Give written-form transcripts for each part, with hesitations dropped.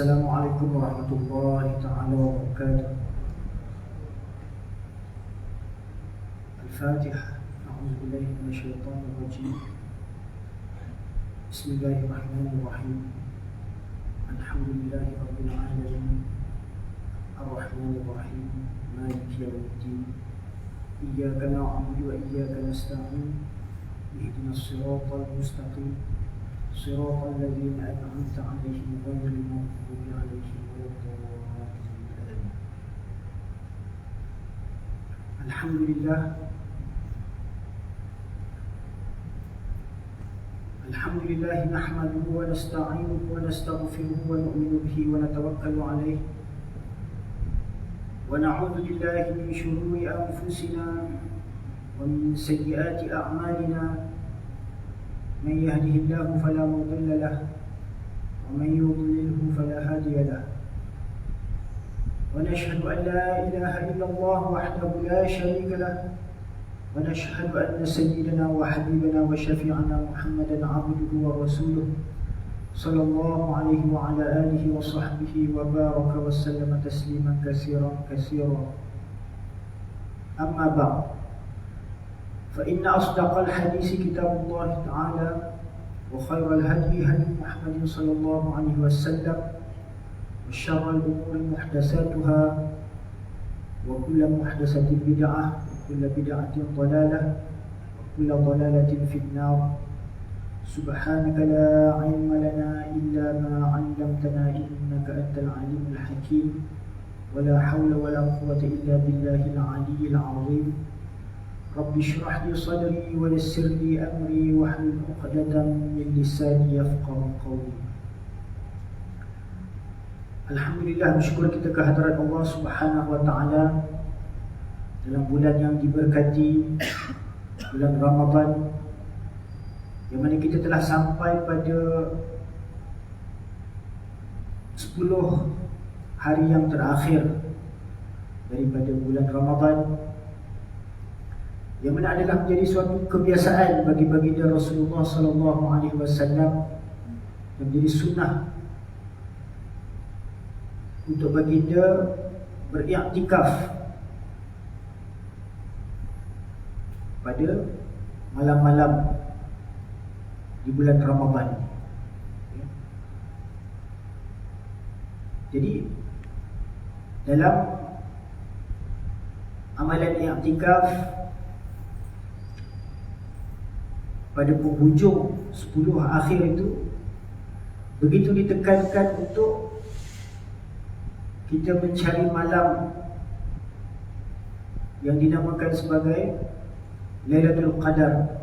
Assalamualaikum warahmatullahi ta'ala wabarakatuh. Al-Fatiha. A'udzubillahi minasyaitonir rajim. Bismillahirrahmanirrahim. Alhamdulillahi rabbil alamin. Ar-Rahmanir Rahim. Maliki yaumiddin. Iyyaka na'budu wa iyyaka nasta'in. Ihdinas siratal mustaqim. صراط الذين أنعمت عليهم غير المغضوب عليهم ولا الضالين. الحمد لله نحمده ونستعينه ونستغفره ونؤمن به ونتوكل عليه ونعوذ بالله من شرور أنفسنا ومن سيئات أعمالنا. من يهده الله فلا مضل له ومن يضلله فلا هادي له. ونشهد أن لا إله إلا الله وحده لا شريك له. ونشهد أن سيدنا وحبيبنا وشفيعنا محمدا عبده ورسوله صلى الله عليه وعلى آله وصحبه وبارك وسلم تسليما كثيرا كثيرا. أما بعد، فإن أصدق الحديث كتاب الله تعالى، وخير الهدي هدي محمد صلى الله عليه وسلم، وشر الأمور محدثاتها، وكل محدثة بدعة، وكل بدعة ضلالة، وكل ضلالة في النار. سبحانك لا علم لنا إلا ما علمتنا إنك أنت العليم الحكيم. ولا حول ولا قوة إلا بالله العلي العظيم. رب اشرح لي صدري ويسر لي أمري واحلل عقدة من لساني يفقهوا قولي. Alhamdulillah, bersyukur kita kehadirat Allah Subhanahu wa taala dalam bulan yang diberkati, bulan Ramadan, yang mana kita telah sampai pada 10 hari yang terakhir daripada bulan Ramadan, yang mana adalah menjadi suatu kebiasaan bagi baginda Rasulullah sallallahu alaihi wasallam, dan menjadi sunnah untuk baginda beriktikaf pada malam-malam di bulan Ramadan. Jadi dalam amalan iktikaf pada penghujung 10 akhir itu begitu ditekankan untuk kita mencari malam yang dinamakan sebagai Lailatul Qadar.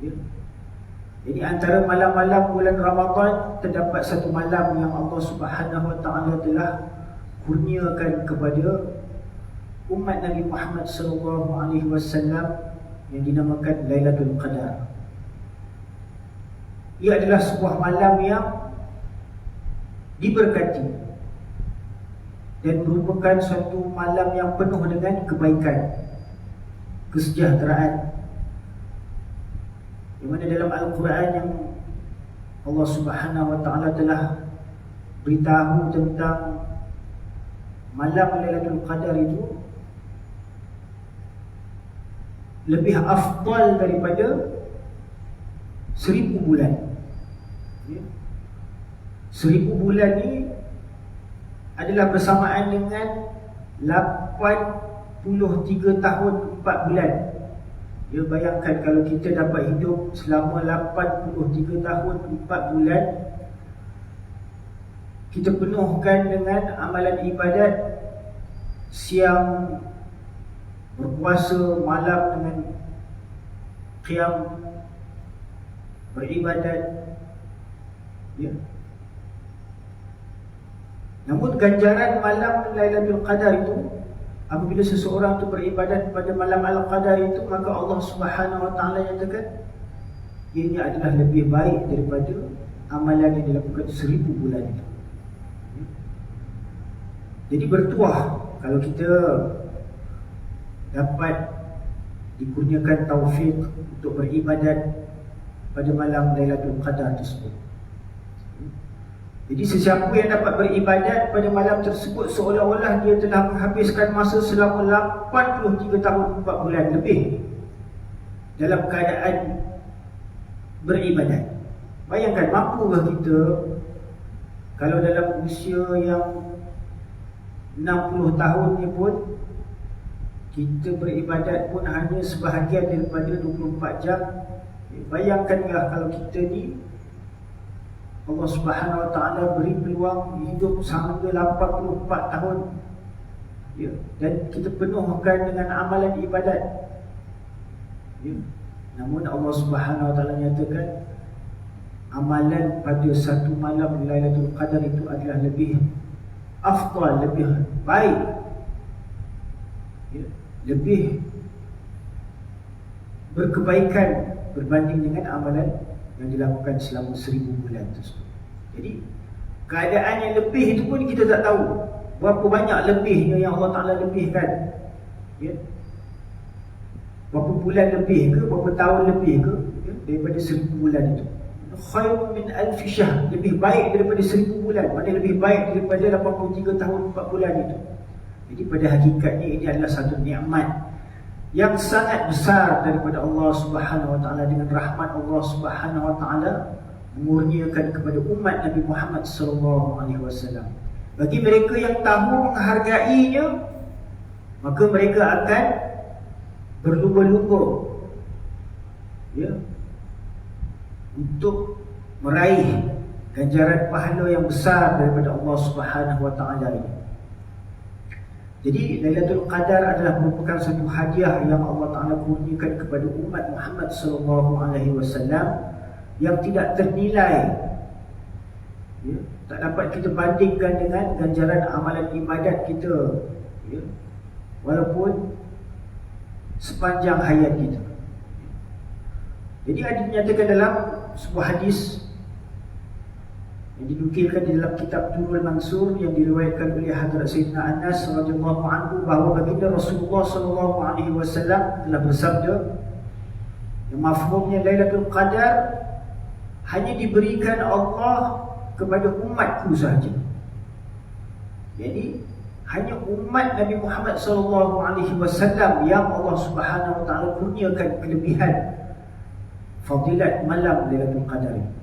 Ya. Jadi antara malam-malam bulan Ramadan terdapat satu malam yang Allah Subhanahu wa taala telah kurniakan kepada umat Nabi Muhammad sallallahu alaihi wasallam, yang dinamakan Lailatul Qadar. Ia adalah sebuah malam yang diberkati dan merupakan suatu malam yang penuh dengan kebaikan, kesejahteraan. Di mana dalam Al-Quran yang Allah Subhanahu wa taala telah beritahu tentang malam Lailatul Qadar itu lebih afdal daripada 1000 bulan. 1000 bulan ni adalah bersamaan dengan 83 tahun 4 bulan. Ya, bayangkan kalau kita dapat hidup selama 83 tahun 4 bulan, kita penuhkan dengan amalan ibadat, siang berpuasa, malam dengan qiyam beribadat, ya. Namun ganjaran malam Lailatul Qadar itu, apabila seseorang itu beribadat pada malam Al-Qadar itu, maka Allah Subhanahu wa taala nyatakan ianya adalah lebih baik daripada amalan yang dilakukan 1000 bulan itu. Jadi bertuah kalau kita dapat dikurniakan taufik untuk beribadat pada malam Lailatul Qadar tersebut. Jadi sesiapa yang dapat beribadat pada malam tersebut seolah-olah dia telah menghabiskan masa selama 83 tahun 4 bulan lebih dalam keadaan beribadat. Bayangkan, mampukah kita kalau dalam usia yang 60 tahun ni pun kita beribadat pun hanya sebahagian daripada 24 jam. Bayangkanlah kalau kita ni Allah Subhanahu Wa Taala beri peluang hidup sehingga 84 tahun, ya, dan kita penuhkan dengan amalan ibadat, ya. Namun Allah Subhanahu Wa Taala nyatakan amalan pada satu malam Lailatul Qadar itu adalah lebih afdal, lebih baik, ya, lebih berkebaikan berbanding dengan amalan yang dilakukan selama 1000 bulan tersebut. Jadi keadaan yang lebih itu pun kita tak tahu berapa banyak lebihnya yang Allah Ta'ala lebihkan, ya? Berapa bulan lebih ke, berapa tahun lebih ke, ya, daripada 1000 bulan itu. Khairun min alfi syahr, lebih baik daripada 1000 bulan. Mana lebih baik daripada 83 tahun 4 bulan itu. Jadi pada hakikatnya ini adalah satu nikmat yang sangat besar daripada Allah Subhanahu Wa Taala, dengan rahmat Allah Subhanahu Wa Taala mengurniakan kepada umat Nabi Muhammad sallallahu alaihi wasallam. Bagi mereka yang tahu menghargainya, maka mereka akan berlumba-lumba, ya, untuk meraih ganjaran pahala yang besar daripada Allah Subhanahu Wa Taala ini. Jadi Lailatul Qadar adalah merupakan satu hadiah yang Allah Ta'ala kurniakan kepada umat Muhammad sallallahu alaihi wasallam yang tidak ternilai, ya, tak dapat kita bandingkan dengan ganjaran amalan ibadat kita, ya, walaupun sepanjang hayat kita. Jadi ada dinyatakan dalam sebuah hadis yang dinukilkan di dalam kitab Durrul Mansur yang diriwayatkan oleh Hadrat Sayyidina Anas radhiyallahu anhu, bahawa baginda Rasulullah sallallahu alaihi wasallam telah bersabda yang mafhumnya Lailatul Qadar hanya diberikan Allah kepada umatku sahaja. Jadi hanya umat Nabi Muhammad sallallahu alaihi wasallam yang Allah Subhanahu Wa Taala kurniakan kelebihan fadilat malam Lailatul Qadar ini.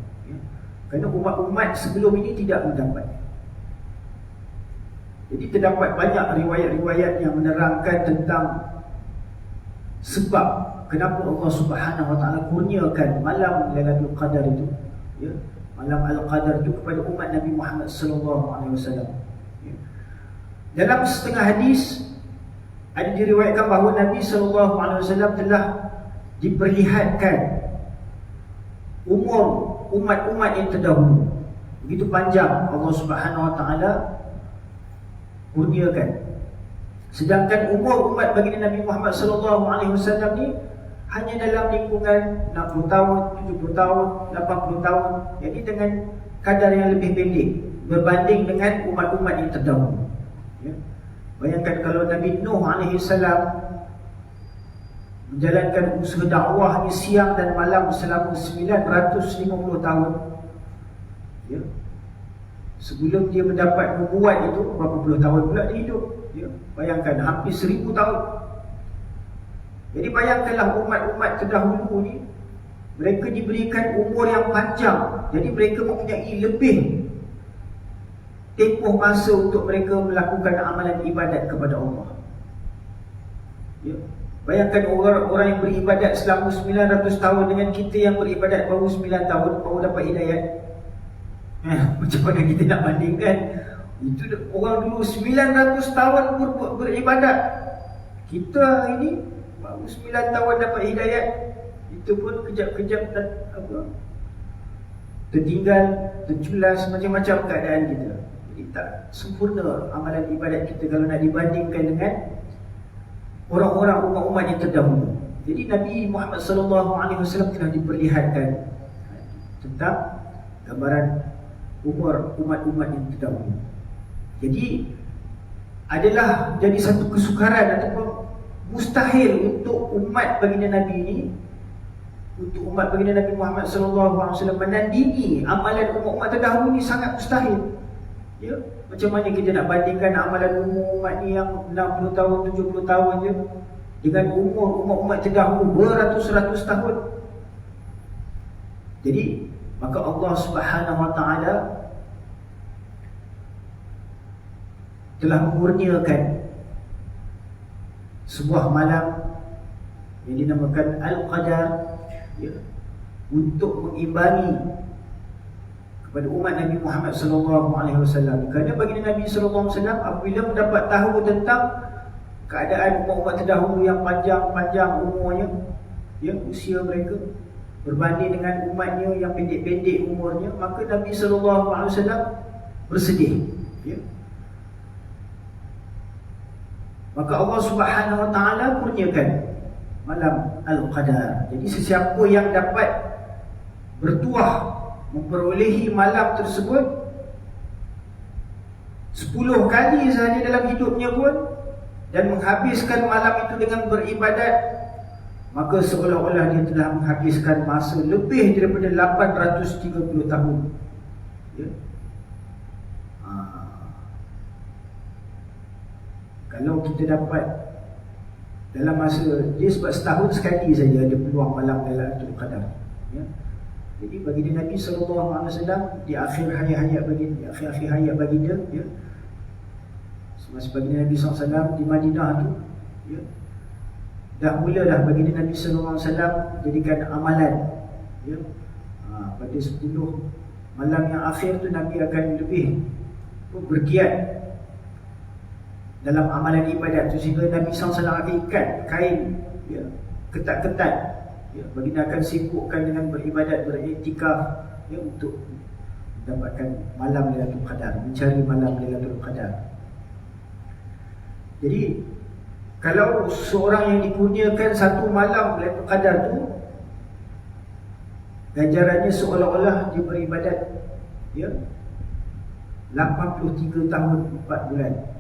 Kerana umat-umat sebelum ini tidak mendapat. Jadi terdapat banyak riwayat-riwayat yang menerangkan tentang sebab kenapa Allah Subhanahu Wa Taala kurniakan malam Lailatul Qadar itu, ya, malam Al-Qadar itu kepada umat Nabi Muhammad sallallahu alaihi wasallam. Ya. Dalam setengah hadis ada diriwayatkan bahawa Nabi sallallahu alaihi wasallam telah diperlihatkan umur umat-umat yang terdahulu. Begitu panjang Allah Subhanahu Wa Taala kurniakan. Sedangkan umur umat baginda Nabi Muhammad sallallahu alaihi wasallam ni hanya dalam lingkungan 60 tahun, 70 tahun, 80 tahun. Jadi dengan kadar yang lebih pendek berbanding dengan umat-umat yang terdahulu, ya. Bayangkan kalau Nabi Nuh alaihi salam menjalankan usaha dakwahnya siang dan malam selama 950 tahun, ya. Sebelum dia mendapat nubuat itu, berapa puluh tahun pula dia hidup, ya. Bayangkan hampir 1000 tahun. Jadi bayangkanlah umat-umat terdahulu ni, mereka diberikan umur yang panjang. Jadi mereka mempunyai lebih tempoh masa untuk mereka melakukan amalan ibadat kepada Allah, ya. Bayangkan orang yang beribadat selama 900 tahun dengan kita yang beribadat baru 9 tahun baru dapat hidayat. Macam mana kita nak bandingkan? Itu orang dulu 900 tahun beribadat, kita ini baru 9 tahun dapat hidayat. Itu pun kejap-kejap tertinggal, terculas, macam-macam keadaan kita. Jadi tak sempurna amalan ibadat kita kalau nak dibandingkan dengan orang-orang umat-umat yang terdahulu. Jadi Nabi Muhammad sallallahu alaihi wasallam telah diperlihatkan tentang gambaran umur umat-umat yang terdahulu. Jadi adalah jadi satu kesukaran ataupun mustahil untuk umat baginda Nabi ini untuk umat baginda Nabi Muhammad SAW menandingi amalan umat-umat terdahulu ni sangat mustahil. Ya, macam mana kita nak bandingkan amalan umat ni yang 60 tahun, 70 tahun je dengan umur umat-umat terdahulu beratus-ratus tahun. Jadi maka Allah Subhanahu Wa Taala telah mengurniakan sebuah malam yang dinamakan Al-Qadar, ya, untuk mengimbangi kepada umat Nabi Muhammad SAW. Kerana baginda Nabi SAW apabila mendapat tahu tentang keadaan umat-umat terdahulu yang panjang-panjang umurnya, ya, usia mereka berbanding dengan umatnya yang pendek-pendek umurnya, maka Nabi SAW bersedih, ya. Maka Allah Subhanahu Wa Taala kurniakan malam Al-Qadar. Jadi sesiapa yang dapat bertuah memperolehi malam tersebut 10 kali sahaja dalam hidupnya pun, dan menghabiskan malam itu dengan beribadat, maka seolah-olah dia telah menghabiskan masa lebih daripada 830 tahun, ya. Kalau kita dapat dalam masa dia, sebab setahun sekali saja ada peluang malam Lailatul Qadar, ya. Jadi baginda Nabi SAW di akhir hayat baginda, akhir hayat baginda, ya, semasa baginda Nabi SAW di Madinah tu, ya, dah mula baginda Nabi SAW jadikan amalan, ya, pada 10 malam yang akhir tu Nabi akan lebih bergiat dalam amalan ibadat tu, sehingga Nabi SAW akan ikat kain, ya, ketat-ketat, ya, baginda akan sibukkan dengan beribadat, beriktikaf, ya, untuk mendapatkan malam Lailatul Qadar, mencari malam Lailatul Qadar. Jadi kalau seorang yang dikurniakan satu malam Lailatul Qadar tu, ganjarannya seolah-olah dia beribadat, ya, 83 tahun 4 bulan.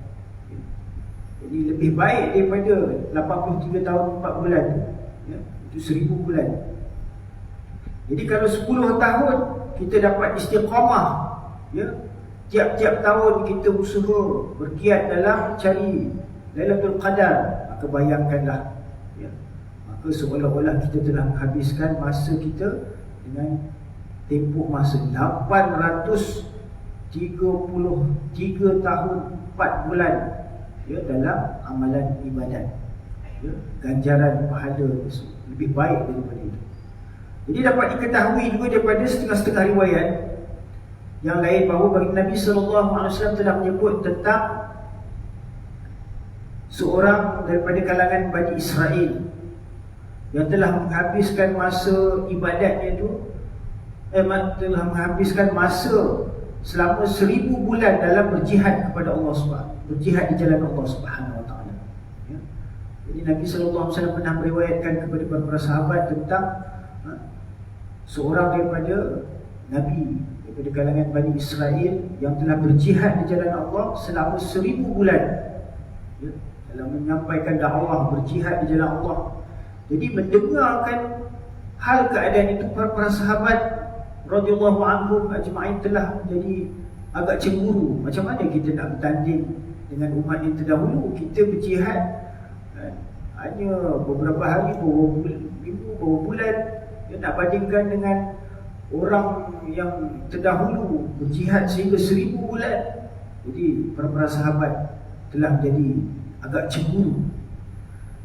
Jadi lebih baik daripada 83 tahun 4 bulan, ya, itu 1000 bulan. Jadi kalau 10 tahun kita dapat istiqamah, ya, tiap-tiap tahun kita usaha bergiat dalam cari Lailatul Qadar, maka bayangkanlah, ya, maka seolah-olah kita telah menghabiskan masa kita dengan tempoh masa 833 tahun 4 bulan, ya, dalam amalan ibadat, ya, ganjaran pahala lebih baik daripada itu. Jadi dapat diketahui juga daripada setengah-setengah riwayat yang lain bahawa baginda Nabi SAW telah menyebut tentang seorang daripada kalangan Bani Israel yang telah menghabiskan masa ibadatnya itu, telah menghabiskan masa selama 1000 bulan dalam berjihad kepada Allah Subhanahu, berjihad di jalan Allah Subhanahu Wa Taala, ya. Jadi Nabi SAW pernah meriwayatkan kepada para sahabat tentang seorang daripada Nabi daripada kalangan Bani Israel yang telah berjihad di jalan Allah selama 1000 bulan, ya, dalam menyampaikan dakwah, berjihad di jalan Allah. Jadi mendengarkan hal keadaan itu, para sahabat radhiyallahu anhum ajma'in telah jadi agak cemburu. Macam mana kita nak bertanding dengan umat yang terdahulu? Kita berjihad hanya beberapa hari, beberapa minggu, beberapa bulan, ya, nak bandingkan dengan orang yang terdahulu berjihad sehingga 1000 bulan. Jadi para sahabat telah menjadi agak cemburu.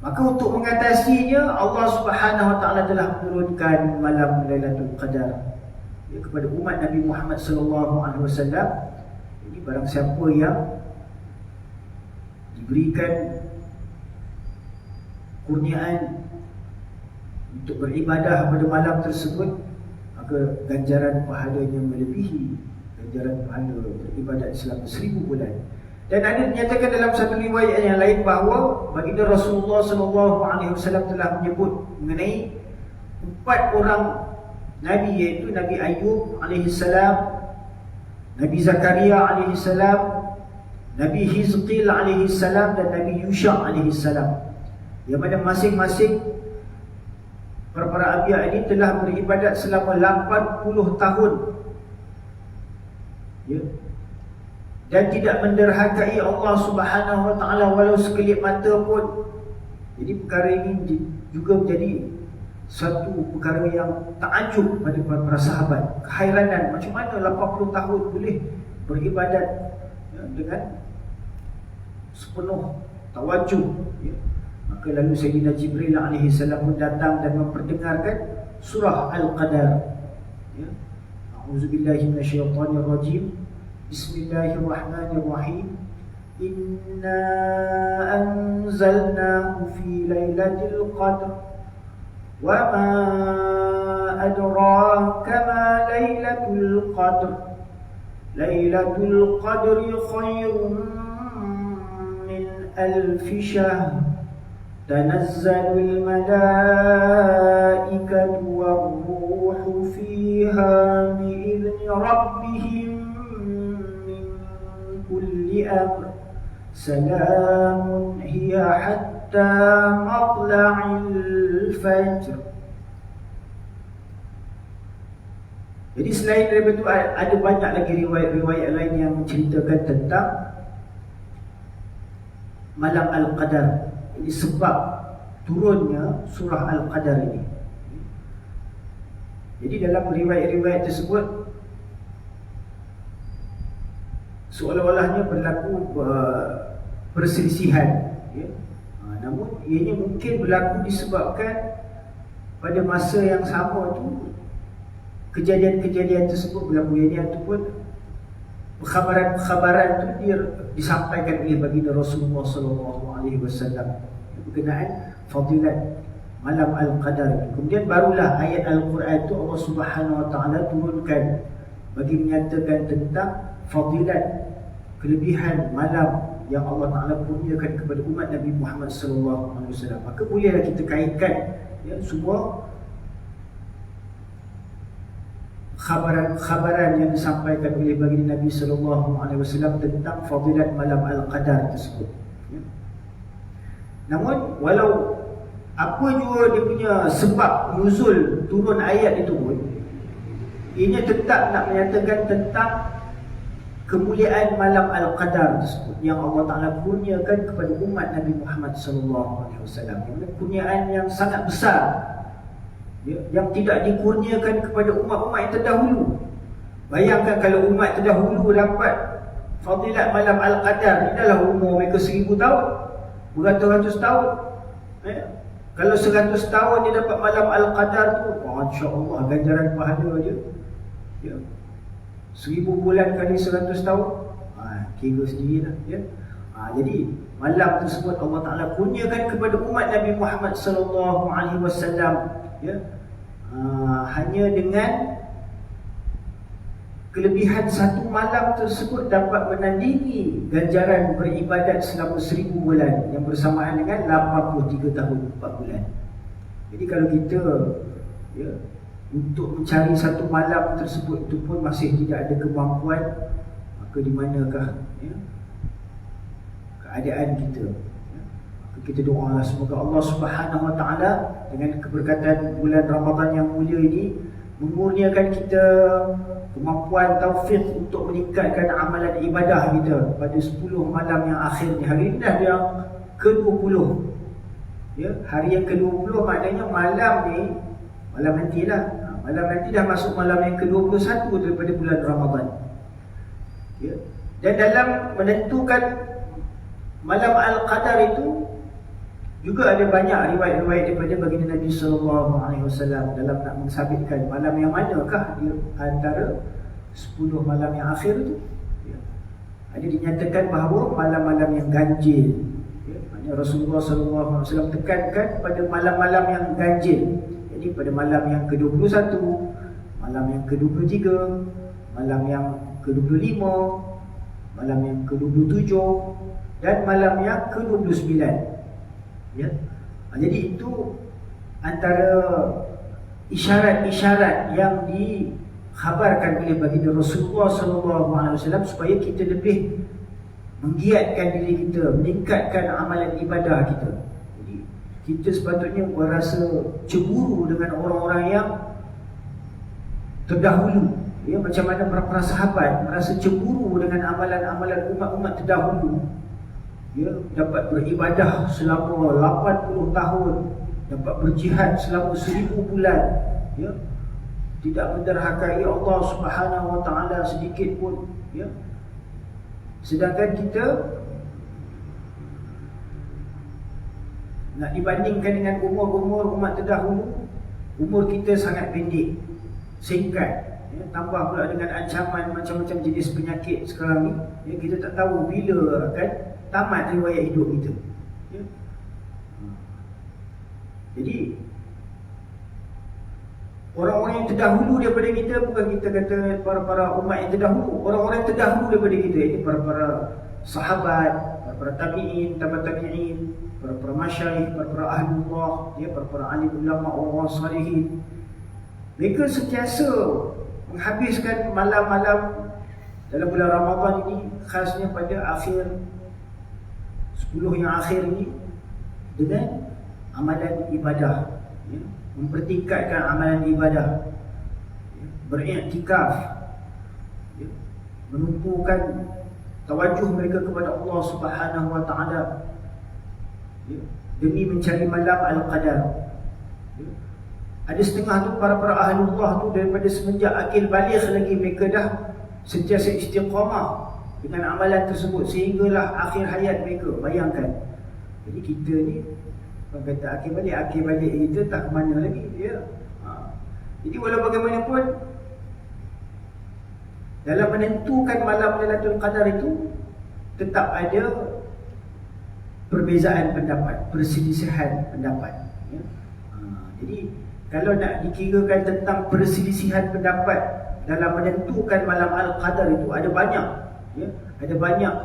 Maka untuk mengatasinya, Allah Subhanahu Wa Taala telah menurunkan malam Lailatul Qadar, ya, kepada umat Nabi Muhammad SAW. Jadi barang siapa yang diberikan kurniaan untuk beribadah pada malam tersebut, maka ganjaran pahalanya melebihi ganjaran pahala beribadat selama 1000 bulan. Dan ada dinyatakan dalam satu riwayat yang lain bahawa baginda Rasulullah SAW telah menyebut mengenai 4 orang Nabi, iaitu Nabi Ayub AS, Nabi Zakaria AS, Nabi Hizqil AS, dan Nabi Yusha AS, yang mana masing-masing para anbiya ini telah beribadat selama 80 tahun, ya, dan tidak menderhakai Allah Subhanahu wa taala walau sekelip mata pun. Jadi perkara ini juga menjadi satu perkara yang takjub pada para sahabat. Kehairanan macam mana 80 tahun boleh beribadat, ya, dengan sepenuh tawajuh, ya. Maka lalu Sayyidina Jibril alaihi salam pun datang dan memperdengarkan surah Al-Qadar, ya. A'udzubillahi minasyaitonirrajim. Bismillahirrahmanirrahim. Inna anzalnahu fi lailatul qadr wa ma adraka ma lailatul qadr. Lailatul qadri khairun min alfi syahr. Tanazzalul malaikatu war-ruhu fiha bi'izni rabbihim min kulli amr. Salamun hiya hatta matla'il fajr. Jadi selain daripada itu ada banyak lagi riwayat-riwayat lain yang menceritakan tentang malam Al-Qadar. Ini sebab turunnya surah Al-Qadar ini. Jadi dalam riwayat-riwayat tersebut seolah-olahnya berlaku perselisihan, ya. Namun ianya mungkin berlaku disebabkan pada masa yang sama tu kejadian-kejadian tersebut berlaku, ianya ataupun perkhabaran itu dia disampaikan oleh baginda Rasulullah SAW berkenaan fadilat malam Al-Qadar itu. Kemudian barulah ayat Al-Quran itu Allah Subhanahu Wa Taala turunkan bagi menyatakan tentang fadilat kelebihan malam yang Allah Taala kurniakan kepada umat Nabi Muhammad SAW. Maka bolehlah kita kaitkan, ya, semua khabaran yang disampaikan oleh baginda Nabi SAW tentang fadilat malam Al-Qadar tersebut, ya. Namun walau apa juga dia punya sebab nuzul turun ayat itu pun, ianya tetap nak menyatakan tentang kemuliaan malam Al-Qadar tersebut yang Allah Ta'ala kurniakan kepada umat Nabi Muhammad SAW. Kurniaan yang sangat besar, ya, yang tidak dikurniakan kepada umat-umat yang terdahulu. Bayangkan kalau umat terdahulu dapat fadilat malam Al-Qadar, ini adalah umur mereka 1000 tahun, beratus-ratus tahun, ya. Kalau 100 tahun dia dapat malam Al-Qadar tu, masya-Allah, ganjaran pahala je, ya. 1000 bulan kali 100 tahun, kira sendirilah, ya. Jadi malam tersebut Allah Ta'ala kurniakan kepada umat Nabi Muhammad SAW, ya, hanya dengan kelebihan satu malam tersebut dapat menandingi ganjaran beribadat selama 1000 bulan yang bersamaan dengan 83 tahun 4 bulan. Jadi kalau kita, ya, untuk mencari satu malam tersebut itu pun masih tidak ada kemampuan, maka di manakah, ya, keadaan kita, ya? Maka kita doalah semoga Allah Subhanahu Wa Taala dengan keberkatan bulan Ramadan yang mulia ini mengurniakan kita kemampuan taufik untuk meningkatkan amalan ibadah kita pada 10 malam yang akhir ni. Hari ini dah yang ke-20, ya, hari yang ke-20, maknanya malam ni, malam nantilah, malam nanti dah masuk malam yang ke-21 daripada bulan Ramadan, ya. Dan dalam menentukan malam Al-Qadar itu juga ada banyak riwayat-riwayat daripada baginda Nabi SAW dalam nak mensabitkan malam yang manakah di antara 10 malam yang akhir itu, ya. Ada dinyatakan bahawa malam-malam yang ganjil, ya, maknanya Rasulullah SAW tekankan pada malam-malam yang ganjil. Jadi pada malam yang ke-21, malam yang ke-23, malam yang ke-25, malam yang ke-27 dan malam yang ke-29, ya. Jadi itu antara isyarat-isyarat yang dikhabarkan oleh baginda Rasulullah SAW supaya kita lebih menggiatkan diri kita, meningkatkan amalan ibadah kita. Jadi kita sepatutnya berasa cemburu dengan orang-orang yang terdahulu. Ya, macam mana para sahabat merasa cemburu dengan amalan-amalan umat-umat terdahulu. Ya, dapat beribadah selama 80 tahun, dapat berjihad selama 1000 bulan. Ya, tidak menderhakai Allah Subhanahu wa taala sedikit pun. Ya. Sedangkan kita nak dibandingkan dengan umur-umur umat terdahulu, umur kita sangat pendek, singkat. Ya, tambah pula dengan ancaman macam-macam jenis penyakit sekarang ni. Ya, kita tak tahu bila akan tamat riwayat hidup kita. Ya. Jadi orang-orang yang terdahulu daripada kita, bukan kita kata para umat yang terdahulu, orang-orang yang terdahulu daripada kita, ini para sahabat, para tabi'in, tabi'in, para masyayikh, para ahlullah, ya, para alim ulama, orang salihin. Mereka sentiasa menghabiskan malam-malam dalam bulan Ramadan ini, khasnya pada akhir 10 yang akhir ini, dengan amalan ibadah, ya, mempertingkatkan amalan ibadah, ya, beriktikaf, ya, menumpukan tawajuh mereka kepada Allah Subhanahu wa taala, ya, demi mencari malam al-qadar. Ya. Ada setengah tu para ahlullah tu daripada semenjak akil baligh lagi mereka dah sentiasa istiqamah dengan amalan tersebut sehinggalah akhir hayat mereka. Bayangkan. Jadi kita ni, orang kata akil balik kita tak ke mana lagi, ya. Jadi walau bagaimanapun, dalam menentukan malam Lailatul Qadar itu tetap ada perbezaan pendapat, perselisihan pendapat, ya. Jadi kalau nak dikirakan tentang perselisihan pendapat dalam menentukan malam Al-Qadar itu, ada banyak, ya, ada banyak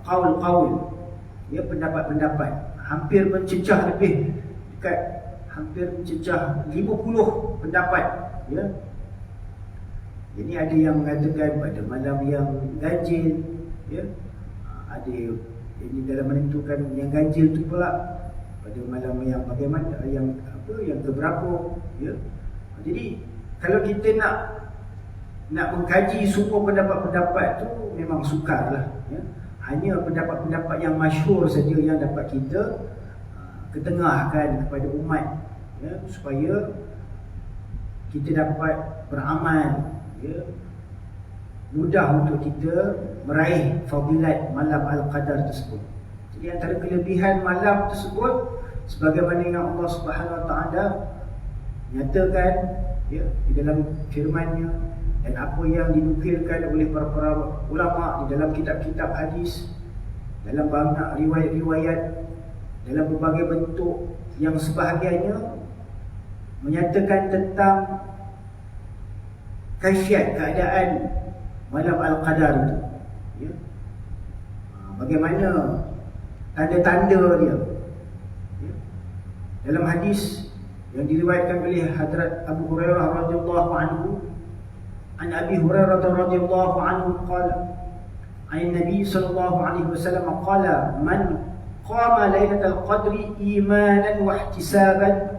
qaul-qaul, ya, pendapat-pendapat, hampir mencecah lebih dekat hampir mencecah 50 pendapat, ya. Jadi ada yang mengatakan pada malam yang ganjil, ya. Ada ini dalam menentukan yang ganjil tu pula pada malam yang bagaimana, yang keberapa, ya. Jadi kalau kita nak mengkaji semua pendapat-pendapat tu memang sukarlah, ya. Hanya pendapat-pendapat yang masyhur saja yang dapat kita ketengahkan kepada umat, ya, supaya kita dapat beramal, ya, mudah untuk kita meraih fadilat malam Al-Qadar tersebut. Jadi antara kelebihan malam tersebut, sebagaimana yang Allah Subhanahu wa taala nyatakan, ya, di dalam firman-Nya, dan apa yang dinukilkan oleh para ulama di dalam kitab-kitab hadis, dalam banyak riwayat-riwayat, dalam berbagai bentuk yang sebahagiannya menyatakan tentang kaifiat keadaan malam Al-Qadar itu, ya. Bagaimana tanda-tanda dia, ya. Dalam hadis yang diriwayatkan oleh Hadrat Abu Hurairah radhiyallahu anhu, an Abi Hurairah radhiyallahu anhu qala, an Nabi sallallahu alaihi wasallam qala, man qama lailatul qadri imanan wa ihtisaban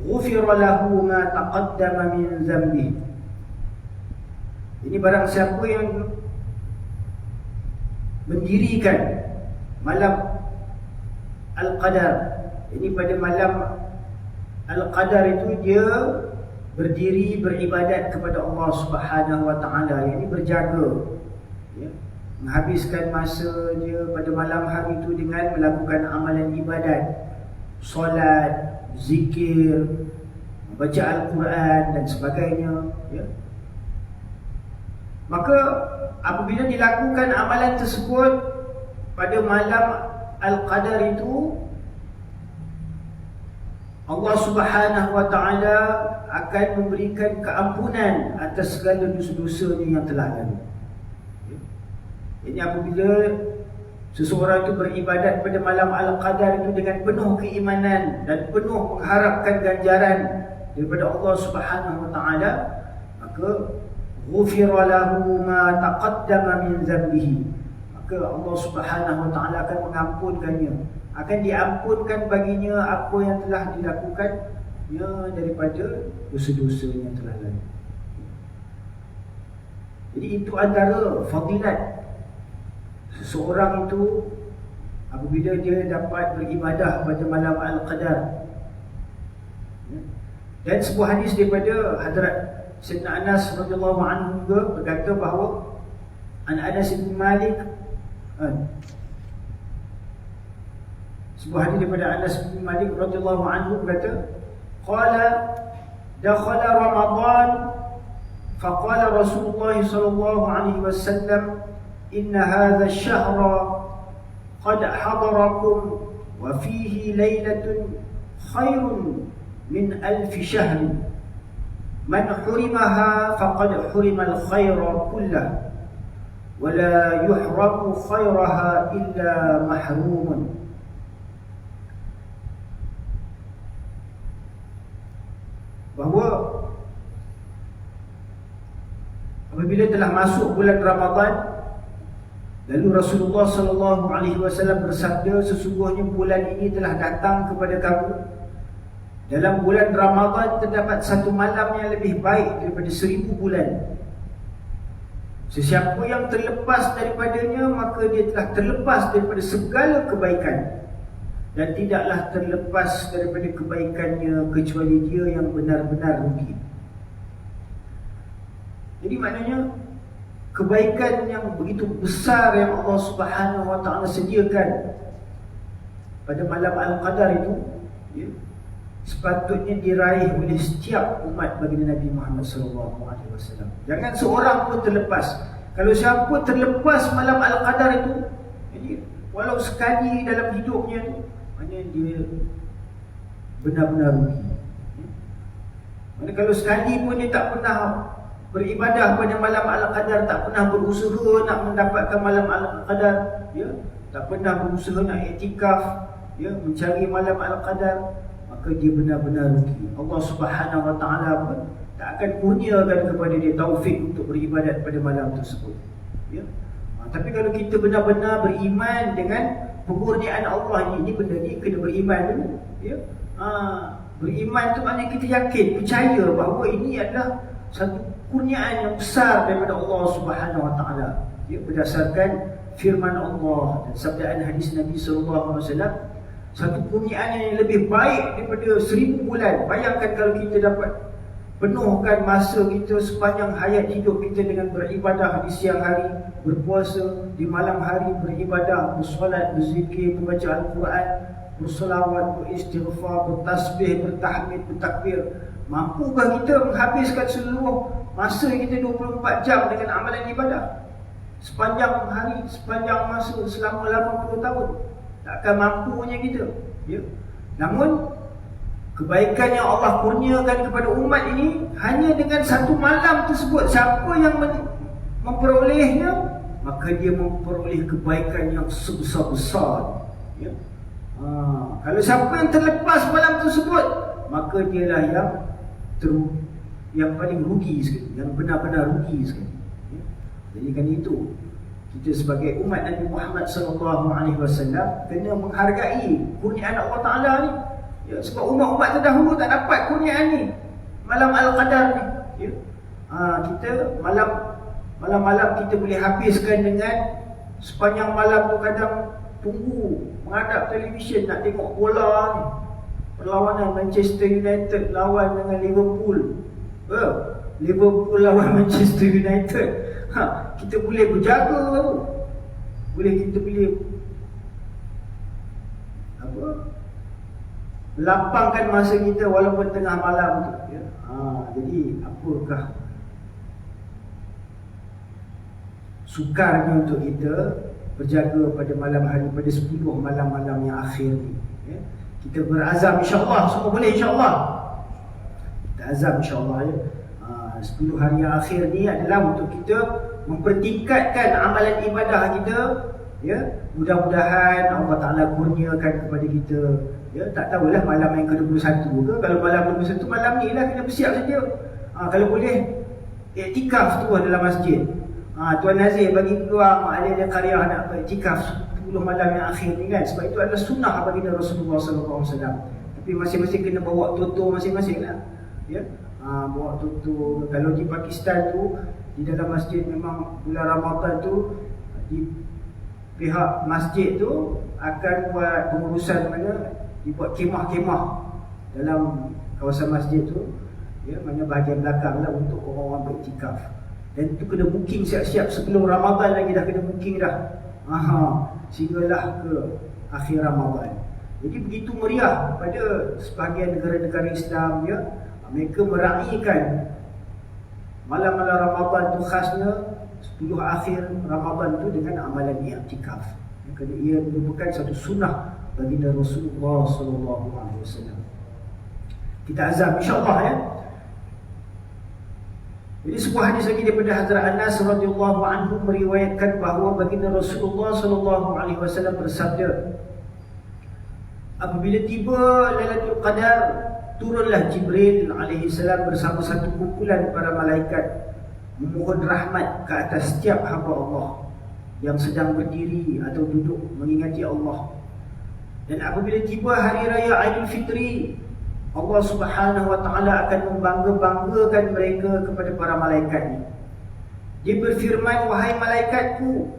ghufira lahu ma taqaddama min dhanbihi. Ini barang siapa yang mendirikan malam Al-Qadar, ini pada malam Al-Qadar itu dia berdiri beribadat kepada Allah Subhanahu wa taala, ini berjaga, ya, menghabiskan masa dia pada malam hari itu dengan melakukan amalan ibadat, solat, zikir, membaca Al-Quran dan sebagainya, ya. Maka apabila dilakukan amalan tersebut pada malam Al-Qadar itu, Allah Subhanahu wa taala akan memberikan keampunan atas segala dosa-dosanya yang telah lalu. Jadi apabila seseorang itu beribadat pada malam Al-Qadar itu dengan penuh keimanan dan penuh mengharapkan ganjaran daripada Allah Subhanahu wa taala, maka ghufira lahu ma taqaddama min dhanbihi, maka Allah Subhanahu wa taala akan mengampunkannya akan diampunkan baginya apa yang telah dilakukan daripada dosa-dosa yang telah lalu. Jadi itu antara fadilat seseorang itu apabila dia dapat beribadah pada malam Al-Qadar. Dan sebuah hadis daripada Hadrat Sayyidina Anas radhiyallahu anhu juga berkata bahawa Anas bin Malik, sebuah hadis daripada Anas bin Malik radhiyallahu anhu berkata, qala dakhala Ramadan faqala Rasulullah sallallahu alaihi wasallam inna hadha ash-shahra qad hadarakum wa fihi laylatun khairun min alfi shahr man hurimaha faqad hurima al-khayra kullah wa la yuhramu khayraha illa mahrumun. Bahawa apabila telah masuk bulan Ramadan, lalu Rasulullah sallallahu alaihi wasallam bersabda, sesungguhnya bulan ini telah datang kepada kamu. Dalam bulan Ramadan terdapat satu malam yang lebih baik daripada 1000 bulan. Sesiapa yang terlepas daripadanya, maka dia telah terlepas daripada segala kebaikan, dan tidaklah terlepas daripada kebaikannya kecuali dia yang benar-benar rugi. Jadi maknanya kebaikan yang begitu besar yang Allah Subhanahu wa taala sediakan pada malam Al-Qadar itu, sepatutnya diraih oleh setiap umat baginda Nabi Muhammad SAW. Jangan seorang pun terlepas. Kalau siapa terlepas malam Al-Qadar itu, jadi walau sekali dalam hidupnya tu, maknanya dia benar-benar rugi. Mana kalau sekali pun dia tak pernah beribadah pada malam Al-Qadar, tak pernah berusaha nak mendapatkan malam Al-Qadar, tak pernah berusaha nak iktikaf, mencari malam Al-Qadar, maka dia benar-benar rugi. Allah Subhanahu wa taala pun tak akan kurniakan kepada dia taufik untuk beribadat pada malam tersebut. Tapi kalau kita benar-benar beriman dengan pengurniaan Allah ini benda ni kena beriman dulu. Beriman tu maknanya kita yakin, percaya bahawa ini adalah satu kurniaan yang besar daripada Allah Subhanahu wa taala. Berdasarkan firman Allah dan sabdaan hadis Nabi sallallahu alaihi wasallam, satu kurniaan yang lebih baik daripada 1000 bulan. Bayangkan kalau kita dapat penuhkan masa kita sepanjang hayat hidup kita dengan beribadah di siang hari, berpuasa, di malam hari beribadah, bersolat, berzikir, membaca Al-Quran, bersolawat, beristighfar, bertasbih, bertahmid, bertakbir. Mampukah kita menghabiskan seluruh masa kita 24 jam dengan amalan ibadah? Sepanjang hari, sepanjang masa, selama 80 tahun. Takkan mampunya kita. Namun kebaikan yang Allah kurniakan kepada umat ini hanya dengan satu malam tersebut. Siapa yang memperolehnya, maka dia memperoleh kebaikan yang sebesar-besar. Kalau siapa yang terlepas malam tersebut, maka dialah yang paling rugi sekali, yang benar-benar rugi sekali. Jadi kerana itu, kita sebagai umat Nabi Muhammad SAW kena menghargai kurniaan Allah Ta'ala ni. Sebab umat-umat terdahulu tak dapat kurniaan ni, malam Al-Qadar ni. Kita malam-malam kita boleh habiskan dengan sepanjang malam tu kadang tunggu menghadap televisyen nak tengok bola ni. Perlawanan Manchester United lawan dengan Liverpool. Liverpool lawan Manchester United. Kita boleh berjaga tu. Kita boleh lapangkan masa kita walaupun tengah malam tu. Jadi apakah sukarnya untuk kita berjaga pada malam hari, pada 10 malam-malam yang akhir ni. Kita berazam insya-Allah, semua boleh insya-Allah. Kita azam insya-Allah 10 hari yang akhir ni adalah untuk kita mempertingkatkan amalan ibadah kita. Mudah-mudahan Allah Ta'ala kurniakan kepada kita. Tak tahulah malam yang ke-21 ke. Kalau malam 21 malam ni lah kena bersiap saja. Kalau boleh iktikaf tu dalam masjid. Tuan Nazir bagi peluang ahli-ahli qaryah nak iktikaf 10 malam yang akhir ni kan. Sebab itu adalah sunnah baginda Rasulullah SAW. Tapi masing-masing kena bawa toto masing-masing lah. Ya, bawa toto. Kalau di Pakistan tu, di dalam masjid memang bulan Ramadan tu, di pihak masjid tu akan buat pengurusan mana dibuat kemah-kemah dalam kawasan masjid tu, ya, mana bahagian belakang lah untuk orang-orang beriktikaf. Dan itu kena booking siap-siap sebelum Ramadan lagi, dah kena booking dah. Sehinggalah ke akhir Ramadan. Jadi begitu meriah pada sebahagian negara-negara Islam, ya, mereka meraihkan malam-malam Ramadan tu khasnya 10 akhir Ramadan tu dengan amalan i'tikaf. Kerana ia merupakan satu sunnah baginda Rasulullah SAW. Kita azam insya-Allah, ya. Jadi sebuah hadis lagi daripada Hazrat Anas radhiyallahu anhu meriwayatkan bahawa baginda Rasulullah SAW bersabda, apabila tiba Lailatul Qadar, turunlah Jibril alaihi salam bersama satu kumpulan para malaikat memohon rahmat ke atas setiap hamba Allah yang sedang berdiri atau duduk mengingati Allah. Dan apabila tiba hari raya Aidilfitri, Allah Subhanahu wa taala akan membangga-banggakan mereka kepada para malaikatnya. Dia berfirman, wahai malaikatku,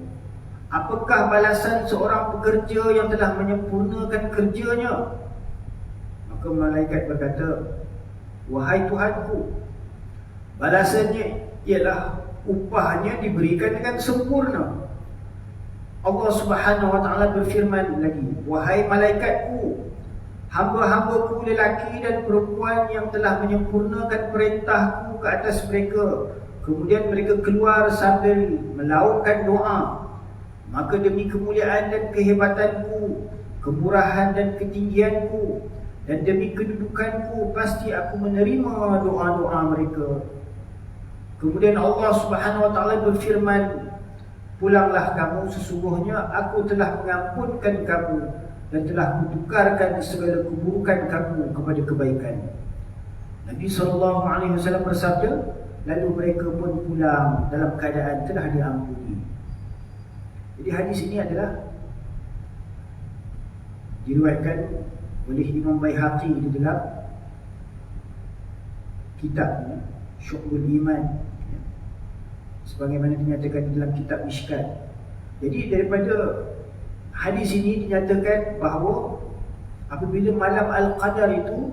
apakah balasan seorang pekerja yang telah menyempurnakan kerjanya? Maka malaikat berkata, wahai Tuhanku, balasannya ialah upahnya diberikan dengan sempurna. Allah Subhanahu wa taala berfirman lagi, wahai malaikatku, hamba-hambaku lelaki dan perempuan yang telah menyempurnakan perintahku ke atas mereka, kemudian mereka keluar sambil melaungkan doa, maka demi kemuliaan dan kehebatanku, kemurahan dan ketinggianku, dan demi kedudukanku, pasti aku menerima doa-doa mereka. Kemudian Allah Subhanahu wa taala berfirman, pulanglah kamu, sesungguhnya aku telah mengampunkan kamu dan telah kutukarkan segala keburukan kamu kepada kebaikan. Nabi SAW bersabda, lalu mereka pun pulang dalam keadaan telah diampuni. Jadi hadis ini adalah diriwayatkan oleh Imam Baihaqi di dalam kitabnya Syu'bul Iman, sebagaimana dinyatakan di dalam kitab Mishkat. Jadi daripada hadis ini dinyatakan bahawa apabila malam Al-Qadar itu,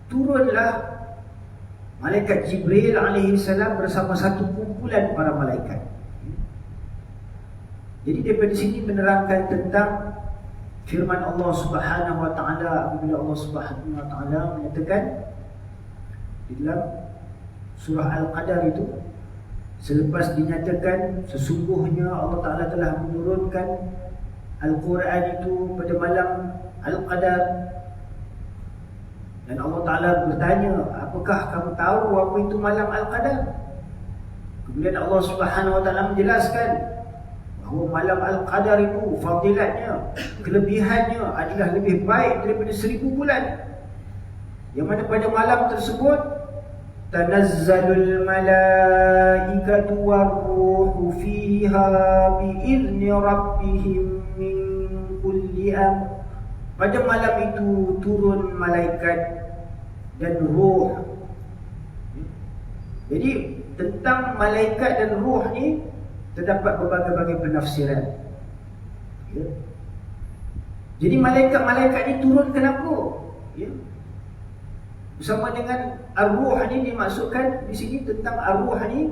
turunlah malaikat Jibril alaihi salam bersama satu kumpulan para malaikat. Jadi daripada sini menerangkan tentang firman Allah Subhanahu wa taala apabila Allah Subhanahu wa taala menyatakan di dalam surah Al-Qadar itu, selepas dinyatakan sesungguhnya Allah Ta'ala telah menurunkan Al-Quran itu pada malam Al-Qadar, dan Allah Ta'ala bertanya, apakah kamu tahu apa itu malam Al-Qadar? Kemudian Allah Subhanahu Wa Ta'ala menjelaskan bahawa malam Al-Qadar itu fadilatnya, kelebihannya adalah lebih baik daripada 1000 bulan, yang mana pada malam tersebut tanazzalul malaikatu warruhu fiha bi'izni rabbihim min kulli amr. Pada malam itu turun malaikat dan ruh. Jadi tentang malaikat dan ruh ni terdapat berbagai-bagai penafsiran, ya. Jadi malaikat-malaikat ni turun kenapa? Ya. Bersama dengan ar-ruh ni dimaksudkan di sini tentang ar-ruh ni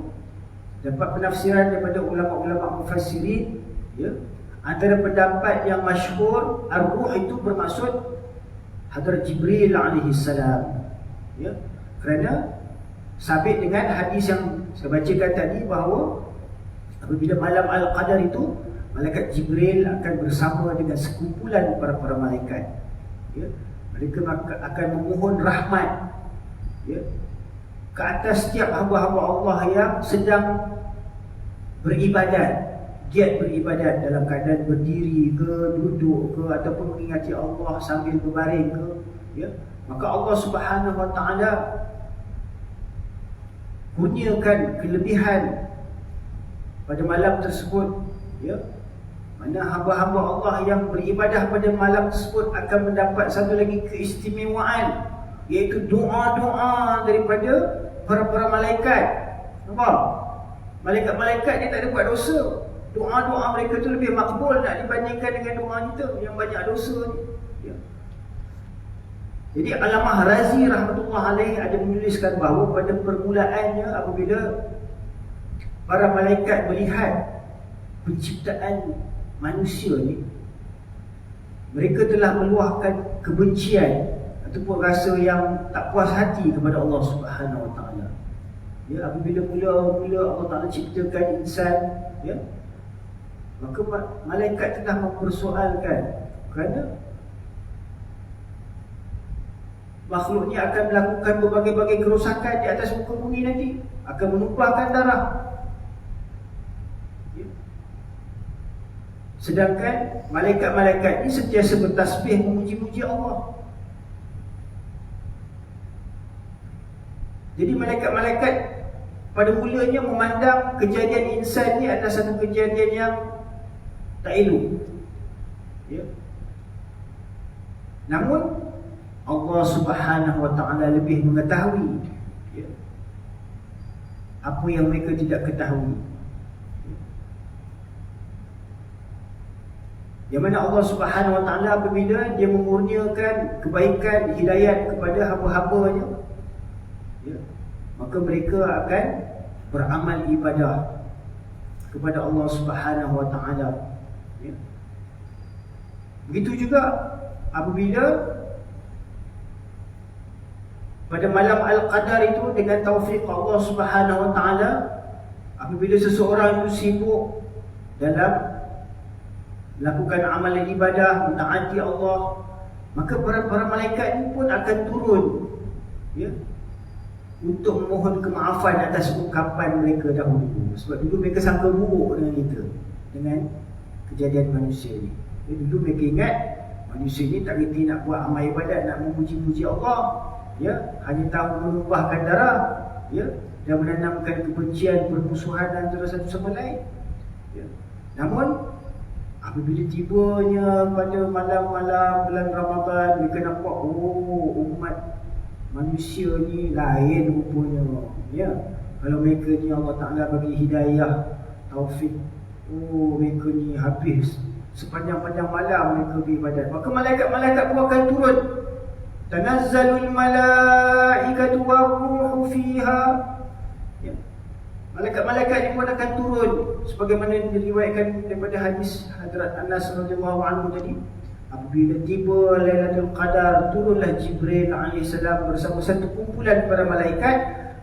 dapat penafsiran daripada ulama-ulama mufassirin, ya. Antara pendapat yang masyhur, ar-ruh itu bermaksud Hadrat Jibril alaihi salam, ya. Kerana sabit dengan hadis yang saya bacakan tadi bahawa apabila malam Al-Qadar itu, malaikat Jibril akan bersama dengan sekumpulan para malaikat, ya. Mereka akan memohon rahmat, ya, ke atas setiap hamba-hamba Allah yang sedang beribadat, giat beribadat dalam keadaan berdiri ke, duduk ke, ataupun mengingati Allah sambil berbaring ke, ya. Maka Allah Subhanahu Wa Taala kurniakan kelebihan pada malam tersebut, ya. Mana hamba-hamba Allah yang beribadah pada malam tersebut akan mendapat satu lagi keistimewaan, iaitu doa-doa daripada para malaikat. Nampak? Malaikat-malaikat dia tak ada buat dosa. Doa-doa mereka tu lebih makbul nak dibandingkan dengan doa kita yang banyak dosa ni. Ya. Jadi Allamah Razi rahmatullah alaih ada menuliskan bahawa pada permulaannya apabila para malaikat melihat penciptaan manusia ni, mereka telah meluahkan kebencian ataupun rasa yang tak puas hati kepada Allah Subhanahu Wa Taala. Ya, apabila mula Allah Taala ciptakan insan, ya, maka malaikat telah mempersoalkan kerana makhluk ni akan melakukan berbagai-bagai kerosakan di atas muka bumi nanti, akan menumpahkan darah. Sedangkan malaikat-malaikat ini sentiasa bertasbih memuji-muji Allah. Jadi malaikat-malaikat pada mulanya memandang kejadian insan ini adalah satu kejadian yang tak elok. Ya. Namun Allah Subhanahu Wa Taala lebih mengetahui, ya, apa yang mereka tidak ketahui. Yang mana Allah Subhanahu Wa Taala apabila dia memurniakan kebaikan, hidayat kepada hamba-hambanya, ya, maka mereka akan beramal ibadah kepada Allah Subhanahu Wa Taala. Ya. Begitu juga apabila pada malam Al-Qadar itu dengan taufik Allah Subhanahu Wa Taala, apabila seseorang itu sibuk dalam lakukan amalan ibadah, mentaati Allah, maka para malaikat ini pun akan turun, ya, untuk memohon kemaafan atas ungkapan mereka dahulu. Sebab dulu mereka sangka buruk dengan kita, dengan kejadian manusia ini. Ya, dulu mereka ingat manusia ini tak reti nak buat amal ibadat, nak memuji-muji Allah, ya, hanya tahu menumpahkan darah, ya, dan menanamkan kebencian, permusuhan antara satu sama lain. Ya. Namun apabila tibanya pada malam-malam bulan Ramadan, mereka nampak, oh, umat manusia ni lain rupanya. Ya. Kalau mereka ni Allah Ta'ala bagi hidayah, taufik, oh, mereka ni habis sepanjang-panjang malam mereka beribadat, maka malaikat-malaikat pun akan turun. Tanazzalul malaikatu war-ruhu fiha. Ya. Malaikat-malaikat ini pun akan turun sebagaimana diriwayatkan daripada hadis Hadrat Anas radhiyallahu anhu tadi. Apabila tiba Lailatul Qadar, turunlah Jibril alaihissalam bersama satu kumpulan para malaikat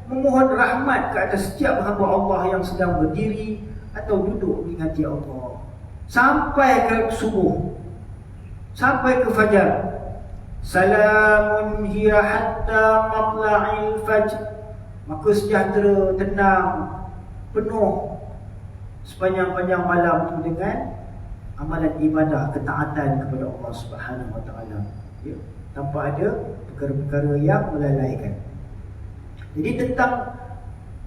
memohon rahmat ke atas setiap hamba Allah yang sedang berdiri atau duduk mengingati Allah sampai ke subuh, sampai ke fajar. Salamun hiya hatta matla'il fajr. Maka sejahtera, tenang, penuh sepanjang-panjang malam itu dengan amalan ibadah, ketaatan kepada Allah Subhanahu Wa Taala, ya, tanpa ada perkara-perkara yang melalaikan. Jadi tentang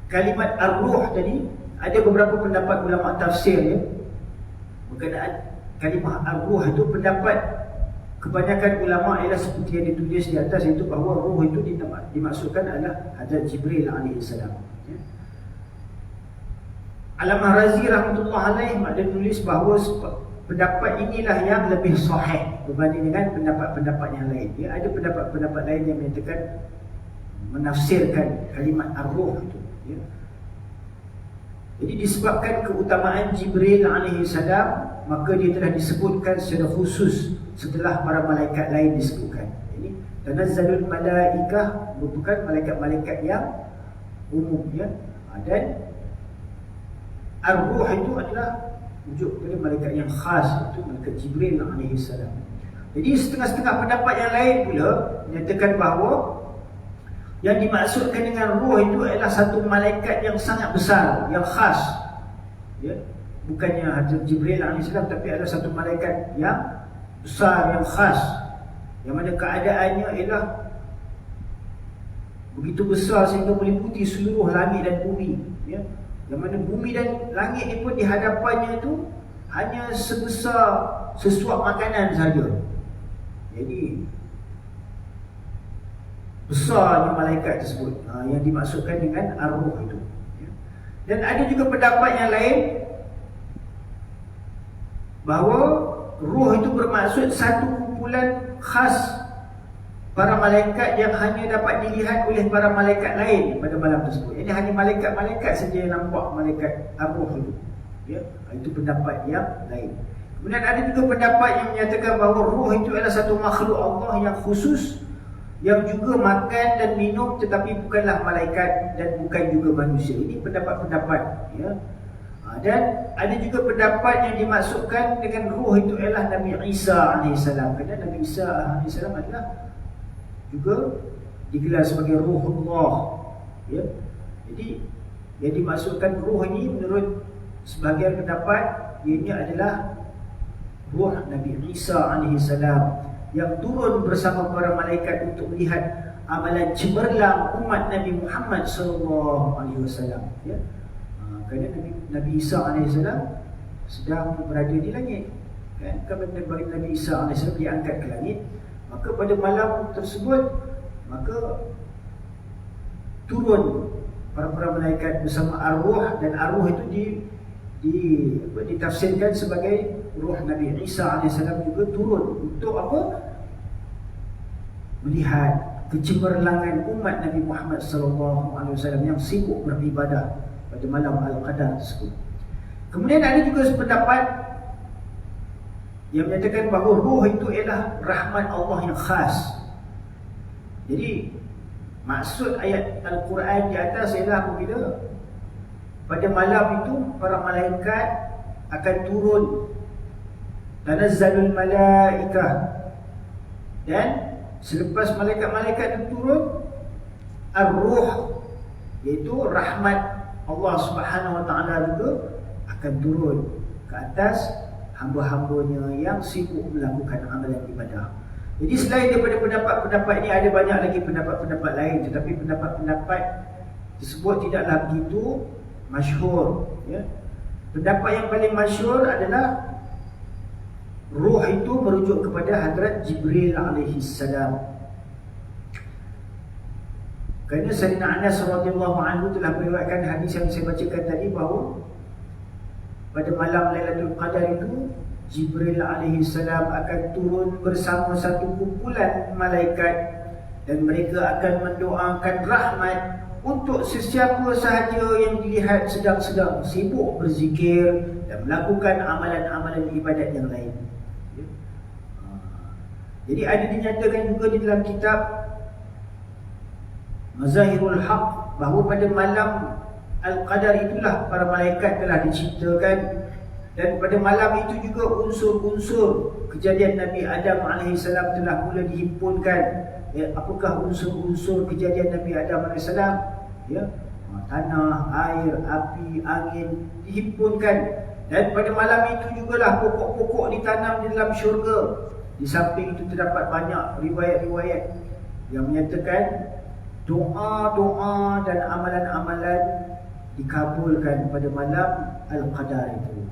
kalimat ar-ruh tadi, ada beberapa pendapat ulama tafsir, ya, berkenaan kalimah ar-ruh itu. Pendapat kebanyakan ulama ialah seperti yang ditulis di atas, iaitu bahawa ruh itu dimaksudkan adalah Hadrat Jibril alaihissalam. Ya. Allamah Razi rahmatullah alaih ada menulis bahawa pendapat inilah yang lebih sahih berbanding dengan pendapat-pendapat yang lain. Ya, ada pendapat-pendapat lain yang menyatakan, menafsirkan kalimat ar-ruh itu. Ya. Jadi disebabkan keutamaan Jibril alaihissalam, maka dia telah disebutkan secara khusus setelah para malaikat lain disebutkan. Ini tanazzalul malaikah merupakan malaikat-malaikat yang umum, ya. Dan ar-ruh itu adalah wujud kepada malaikat yang khas, itu malaikat Jibril alaihissalam. Jadi setengah-setengah pendapat yang lain pula menyatakan bahawa yang dimaksudkan dengan ruh itu adalah satu malaikat yang sangat besar, yang khas, ya. Bukannya Hadrat Jibril alaihissalam, tapi ada satu malaikat yang besar, yang khas, yang mana keadaannya ialah begitu besar sehingga meliputi seluruh langit dan bumi, ya. Yang mana bumi dan langit ni pun di hadapannya itu hanya sebesar sesuap makanan saja. Jadi besarnya malaikat tersebut, yang dimaksudkan dengan ar-ruh itu. Dan ada juga pendapat yang lain bahawa ruh itu bermaksud satu kumpulan khas para malaikat yang hanya dapat dilihat oleh para malaikat lain pada malam tersebut. Ini hanya malaikat-malaikat saja yang nampak malaikat ar-ruh itu. Ya, itu pendapat yang lain. Kemudian ada juga pendapat yang menyatakan bahawa ruh itu adalah satu makhluk Allah yang khusus, yang juga makan dan minum tetapi bukanlah malaikat dan bukan juga manusia. Ini pendapat-pendapat, ya. Dan ada juga pendapat yang dimaksudkan dengan ruh itu adalah Nabi Isa AS. Kerana Nabi Isa AS adalah juga digelar sebagai Ruhullah, ya. Jadi yang dimaksudkan ruh ini menurut sebahagian pendapat, ianya adalah ruh Nabi Isa AS yang turun bersama para malaikat untuk melihat amalan cemerlang umat Nabi Muhammad SAW, ya. Kerana Nabi Isa AS sedang berada di langit, kan? Kemudian Nabi Isa AS diangkat ke langit, maka pada malam tersebut maka turun para malaikat bersama ar-ruh, dan ar-ruh itu ditafsirkan sebagai ruh Nabi Isa AS juga turun untuk apa? Melihat kecemerlangan umat Nabi Muhammad SAW yang sibuk beribadah pada malam Al-Qadar tersebut. Kemudian ada juga pendapat yang menyatakan bahawa ruh itu ialah rahmat Allah yang khas. Jadi maksud ayat Al-Quran di atas ialah apabila pada malam itu para malaikat akan turun, tanazzalul malaikah, dan selepas malaikat-malaikat itu turun, ar-ruh, iaitu rahmat Allah Subhanahu Wa Taala juga akan turun ke atas hamba-hambanya yang sibuk melakukan amalan ibadah. Jadi selain daripada pendapat-pendapat ini, ada banyak lagi pendapat-pendapat lain, tetapi pendapat-pendapat tersebut tidaklah begitu masyhur, ya. Pendapat yang paling masyhur adalah ruh itu merujuk kepada Hadrat Jibril alaihi salam. Kerana Sayyidina Anas radhiyallahu anhu telah meriwayatkan hadis yang saya bacakan tadi, bahawa pada malam Lailatul Qadar itu Jibril alaihi salam akan turun bersama satu kumpulan malaikat, dan mereka akan mendoakan rahmat untuk sesiapa sahaja yang dilihat sedang sibuk berzikir dan melakukan amalan-amalan ibadat yang lain. Jadi ada dinyatakan juga di dalam kitab Mazahirul Haq bahawa pada malam Al-Qadar itulah para malaikat telah diciptakan, dan pada malam itu juga unsur-unsur kejadian Nabi Adam AS telah mula dihimpunkan. Ya, apakah unsur-unsur kejadian Nabi Adam AS? Ya, tanah, air, api, angin dihimpunkan. Dan pada malam itu jugalah pokok-pokok ditanam di dalam syurga. Di samping itu terdapat banyak riwayat-riwayat yang menyatakan doa-doa dan amalan-amalan dikabulkan pada malam Al-Qadar itu,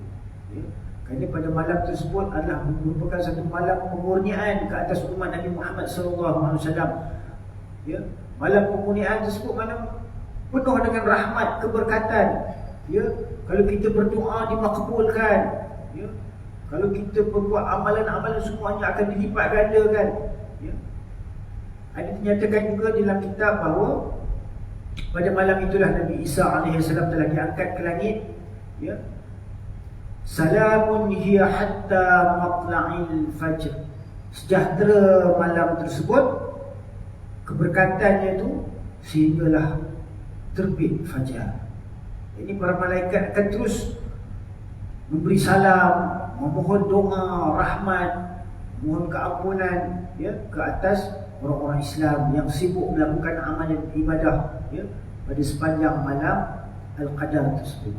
ya. Kerana pada malam tersebut adalah merupakan satu malam pemurnian ke atas umat Nabi Muhammad SAW, ya. Malam pemurnian tersebut mana penuh dengan rahmat, keberkatan, ya. Kalau kita berdoa dimakbulkan, ya. Kalau kita berbuat amalan-amalan semuanya akan dilipat gandakan, ya. Ada dinyatakan juga dalam kitab bahawa pada malam itulah Nabi Isa AS telah diangkat ke langit, ya. Salamun hiya hatta matla'il fajr. Sejahtera malam tersebut, keberkatannya itu sehinggalah terbit fajar. Ini para malaikat akan terus memberi salam, memohon doa, rahmat, mohon keampunan, ya, ke atas orang-orang Islam yang sibuk melakukan amalan ibadah, ya, pada sepanjang malam Al-Qadar tersebut.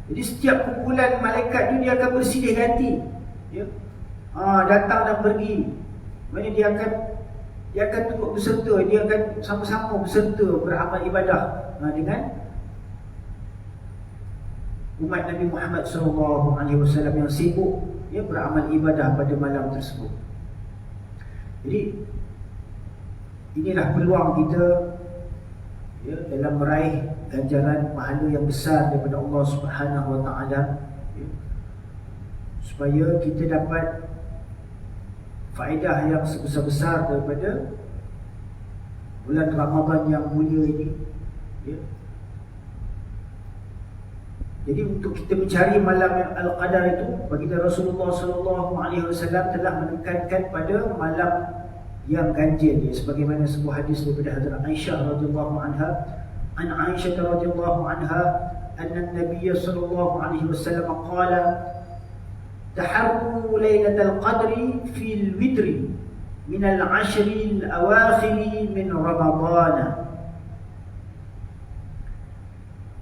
Jadi setiap kumpulan malaikat itu dia akan bersilih ganti, ya. Datang dan pergi. Maksudnya dia akan turut berserta, dia akan sama-sama berserta beramal ibadah dengan umat Nabi Muhammad SAW yang sibuk beramal ibadah pada malam tersebut. Jadi inilah peluang kita dalam meraih ganjaran pahala yang besar daripada Allah Subhanahu Wa Taala, supaya kita dapat faedah yang sebesar-besar daripada bulan Ramadan yang mulia ini. Jadi untuk kita mencari malam yang Al-Qadar itu, baginda Rasulullah SAW telah menekankan pada malam yang ganjil, sebagaimana sebuah hadis daripada Hadrat Aisyah radhiyallahu anha, an Aisyah radhiyallahu anha anna an-nabiy sallallahu alaihi wasallam qala taharru lailatul qadri fil witri min al-ashr al-awakhir min Ramadan.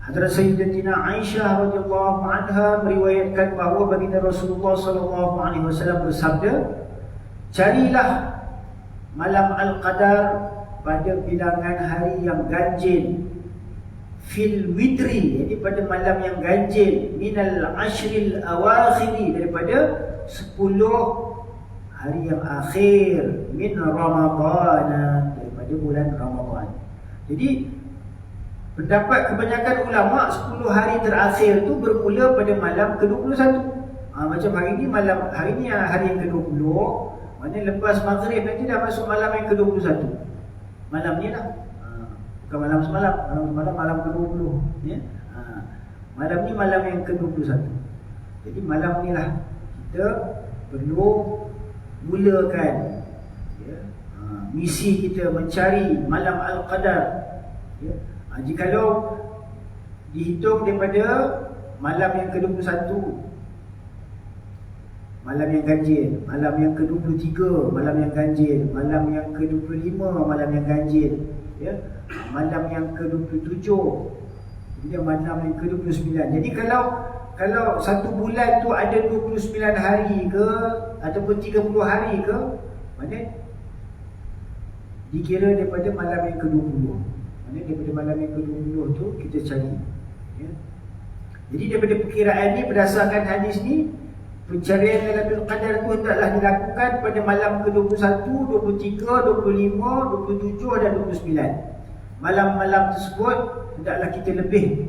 Hadrat Sayyidatina Aisyah radhiyallahu anha meriwayatkan bahawa baginda Rasulullah sallallahu alaihi wasallam bersabda, carilah malam Al-Qadar pada bilangan hari yang ganjil, fil witri, jadi pada malam yang ganjil, minal ashril awakhiri, daripada 10 hari yang akhir, min Ramadan, daripada bulan Ramadan. Jadi pendapat kebanyakan ulama 10 hari terakhir tu bermula pada malam ke-21. Macam hari ni hari yang ke-20, maknanya lepas maghrib nanti dah masuk malam yang ke-21. Malam ni lah. Bukan malam semalam, malam ke-20 ya. Malam ni malam yang ke-21. Jadi malam ni lah kita perlu mulakan misi kita mencari malam Al-Qadar ya. Jikalau dihitung daripada malam yang ke-21, malam yang ganjil, malam yang ke-23 malam yang ganjil, malam yang ke-25 malam yang ganjil ya, malam yang ke-27, kemudian malam yang ke-29. Jadi kalau satu bulan tu ada 29 hari ke ataupun 30 hari ke, maknanya dikira daripada malam yang ke-20. Maknanya daripada malam yang ke-20 tu kita cari ya. Jadi daripada perkiraan ni, berdasarkan hadis ni, pencarian Lailatul Qadar itu hendaklah dilakukan pada malam ke-21, 23, 25, 27 dan 29. Malam-malam tersebut hendaklah kita lebih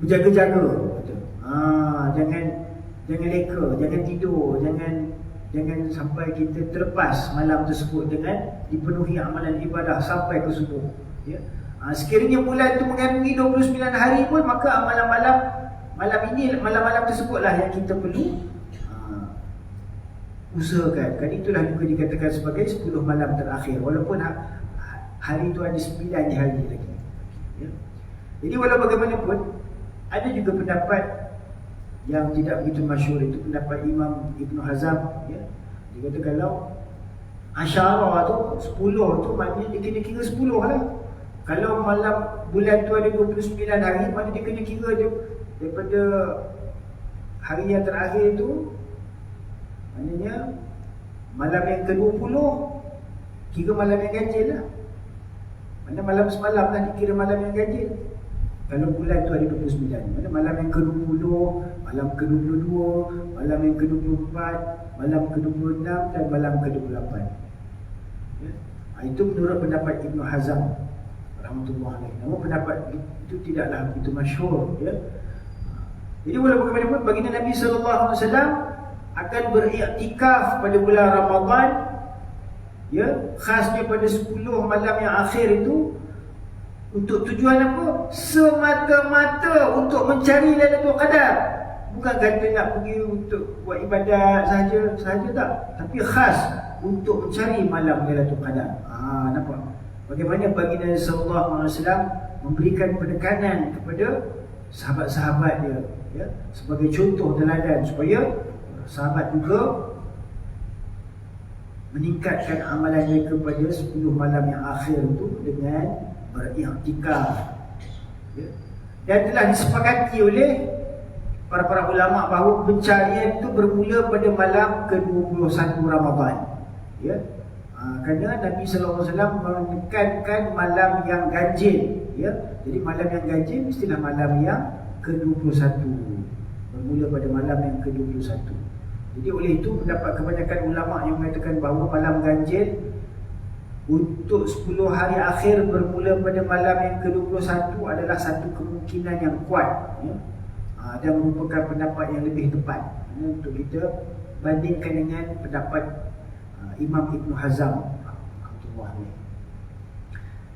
berjaga-jaga. Jangan leka, jangan tidur, jangan sampai kita terlepas malam tersebut dengan dipenuhi amalan ibadah sampai ke subuh. Ya. Sekiranya bulan itu mengandungi 29 hari pun, maka malam-malam tersebutlah yang kita perlu usahakan. Kan itulah juga dikatakan sebagai 10 malam terakhir, walaupun hari itu ada 9 hari lagi ya. Jadi walau bagaimanapun, ada juga pendapat yang tidak begitu masyhur, itu pendapat Imam Ibn Hazm ya. Dia kata kalau Asyarah tu 10 tu maknanya dia kena kira 10 lah. Kalau malam bulan tu ada 29 hari, maknanya dia kena kira dia daripada hari yang terakhir tu, maknanya malam yang ke-20 kira malam yang ganjil lah. Maknanya malam semalam lah dikira malam yang ganjil. Kalau bulan tu ada 29, maknanya malam yang ke-20, malam ke-22, malam yang ke-24, malam ke-26 dan malam ke-28 ya. Itu menurut pendapat Ibn Hazm rahmatullah alaih. Namun pendapat itu tidaklah begitu masyhur ya. Jadi walaupun bagaimanapun, baginda Nabi SAW akan beriktikaf pada bulan Ramadan ya, khasnya pada 10 malam yang akhir itu. Untuk tujuan apa? Semata-mata untuk mencari Lailatul Qadar. Bukan kata nak pergi untuk buat ibadat sahaja tak, tapi khas untuk mencari malam Lailatul Qadar. Nampak bagaimana baginda sallallahu alaihi wasallam memberikan penekanan kepada sahabat-sahabat dia ya, sebagai contoh teladan supaya sahabat juga meningkatkan amalan mereka pada 10 malam yang akhir itu dengan beriktikaf ya. Dan telah disepakati oleh para ulama bahawa pencarian itu bermula pada malam ke-21 Ramadan ya. Kerana Nabi sallallahu alaihi wasallam menekankan malam yang ganjil ya. Jadi malam yang ganjil mestilah malam yang ke-21, bermula pada malam yang ke-21. Jadi oleh itu pendapat kebanyakan ulama yang mengatakan bahawa malam ganjil untuk 10 hari akhir bermula pada malam yang ke-21 adalah satu kemungkinan yang kuat, ya? Dan merupakan pendapat yang lebih tepat, ya, untuk kita bandingkan dengan pendapat Imam Ibn Hazm.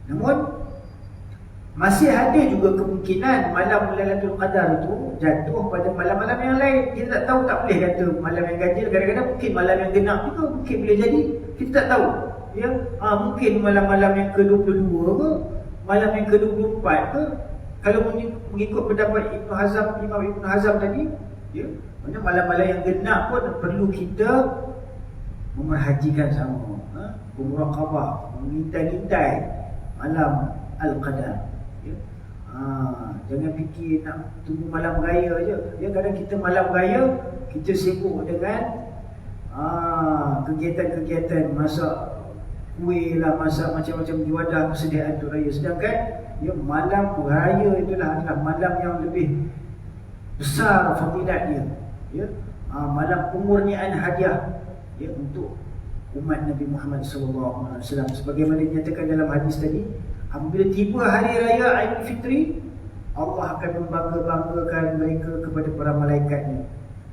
Namun masih ada juga kemungkinan malam Lailatul Qadar itu jatuh pada malam-malam yang lain. Kita tak tahu, tak boleh kata malam yang ganjil. Kadang-kadang mungkin malam yang genap juga mungkin boleh jadi. Kita tak tahu, ya. Mungkin malam-malam yang ke-22 ke, malam yang ke-24 ke. Kalau mengikut pendapat Imam Ibn Hazm tadi, ya, malam-malam yang genap pun perlu kita memerhatikan sama, bermuraqabah, mengintai-intai malam Al-Qadar, ya. Jangan fikir nak tunggu malam raya je. Ya, kadang kita malam raya kita sibuk dengan kegiatan-kegiatan, masak kuih lah, masak macam-macam juadah persediaan untuk raya. Sedangkan ya, malam raya itulah adalah malam yang lebih besar fadilat dia, ya. Malam pemurnian hadiah, ya, untuk umat Nabi Muhammad SAW. Sebagaimana dinyatakan dalam hadis tadi, apabila tiba hari raya Aidilfitri, Allah akan membangga-banggakan mereka kepada para malaikatnya,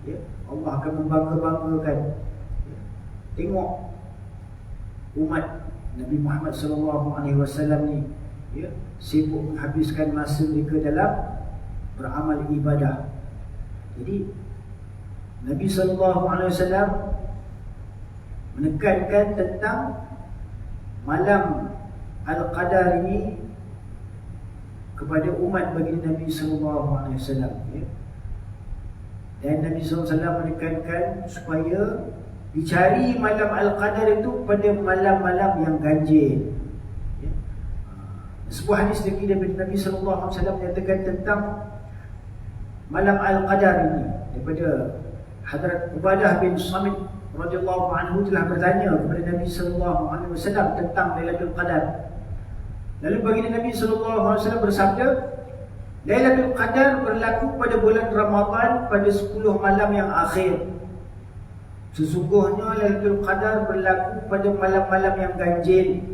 ya. Allah akan membangga-banggakan, ya. Tengok umat Nabi Muhammad SAW ni, ya, sibuk menghabiskan masa mereka dalam beramal ibadah. Jadi Nabi SAW menekankan tentang malam Al-Qadar ini kepada umat baginda Nabi SAW, ya. Dan Nabi SAW menekankan supaya dicari malam Al-Qadar itu pada malam-malam yang ganjil, ya. Sebuah hadis lagi daripada Nabi SAW menyatakan tentang malam Al-Qadar ini daripada Hadrat Ubadah bin Samit radhiyallahu anhu telah bertanya kepada Nabi SAW tentang Lailatul Qadar. Lalu baginda Nabi SAW bersabda, Lailatul Qadar berlaku pada bulan Ramadan pada 10 malam yang akhir. Sesungguhnya Lailatul Qadar berlaku pada malam-malam yang ganjil,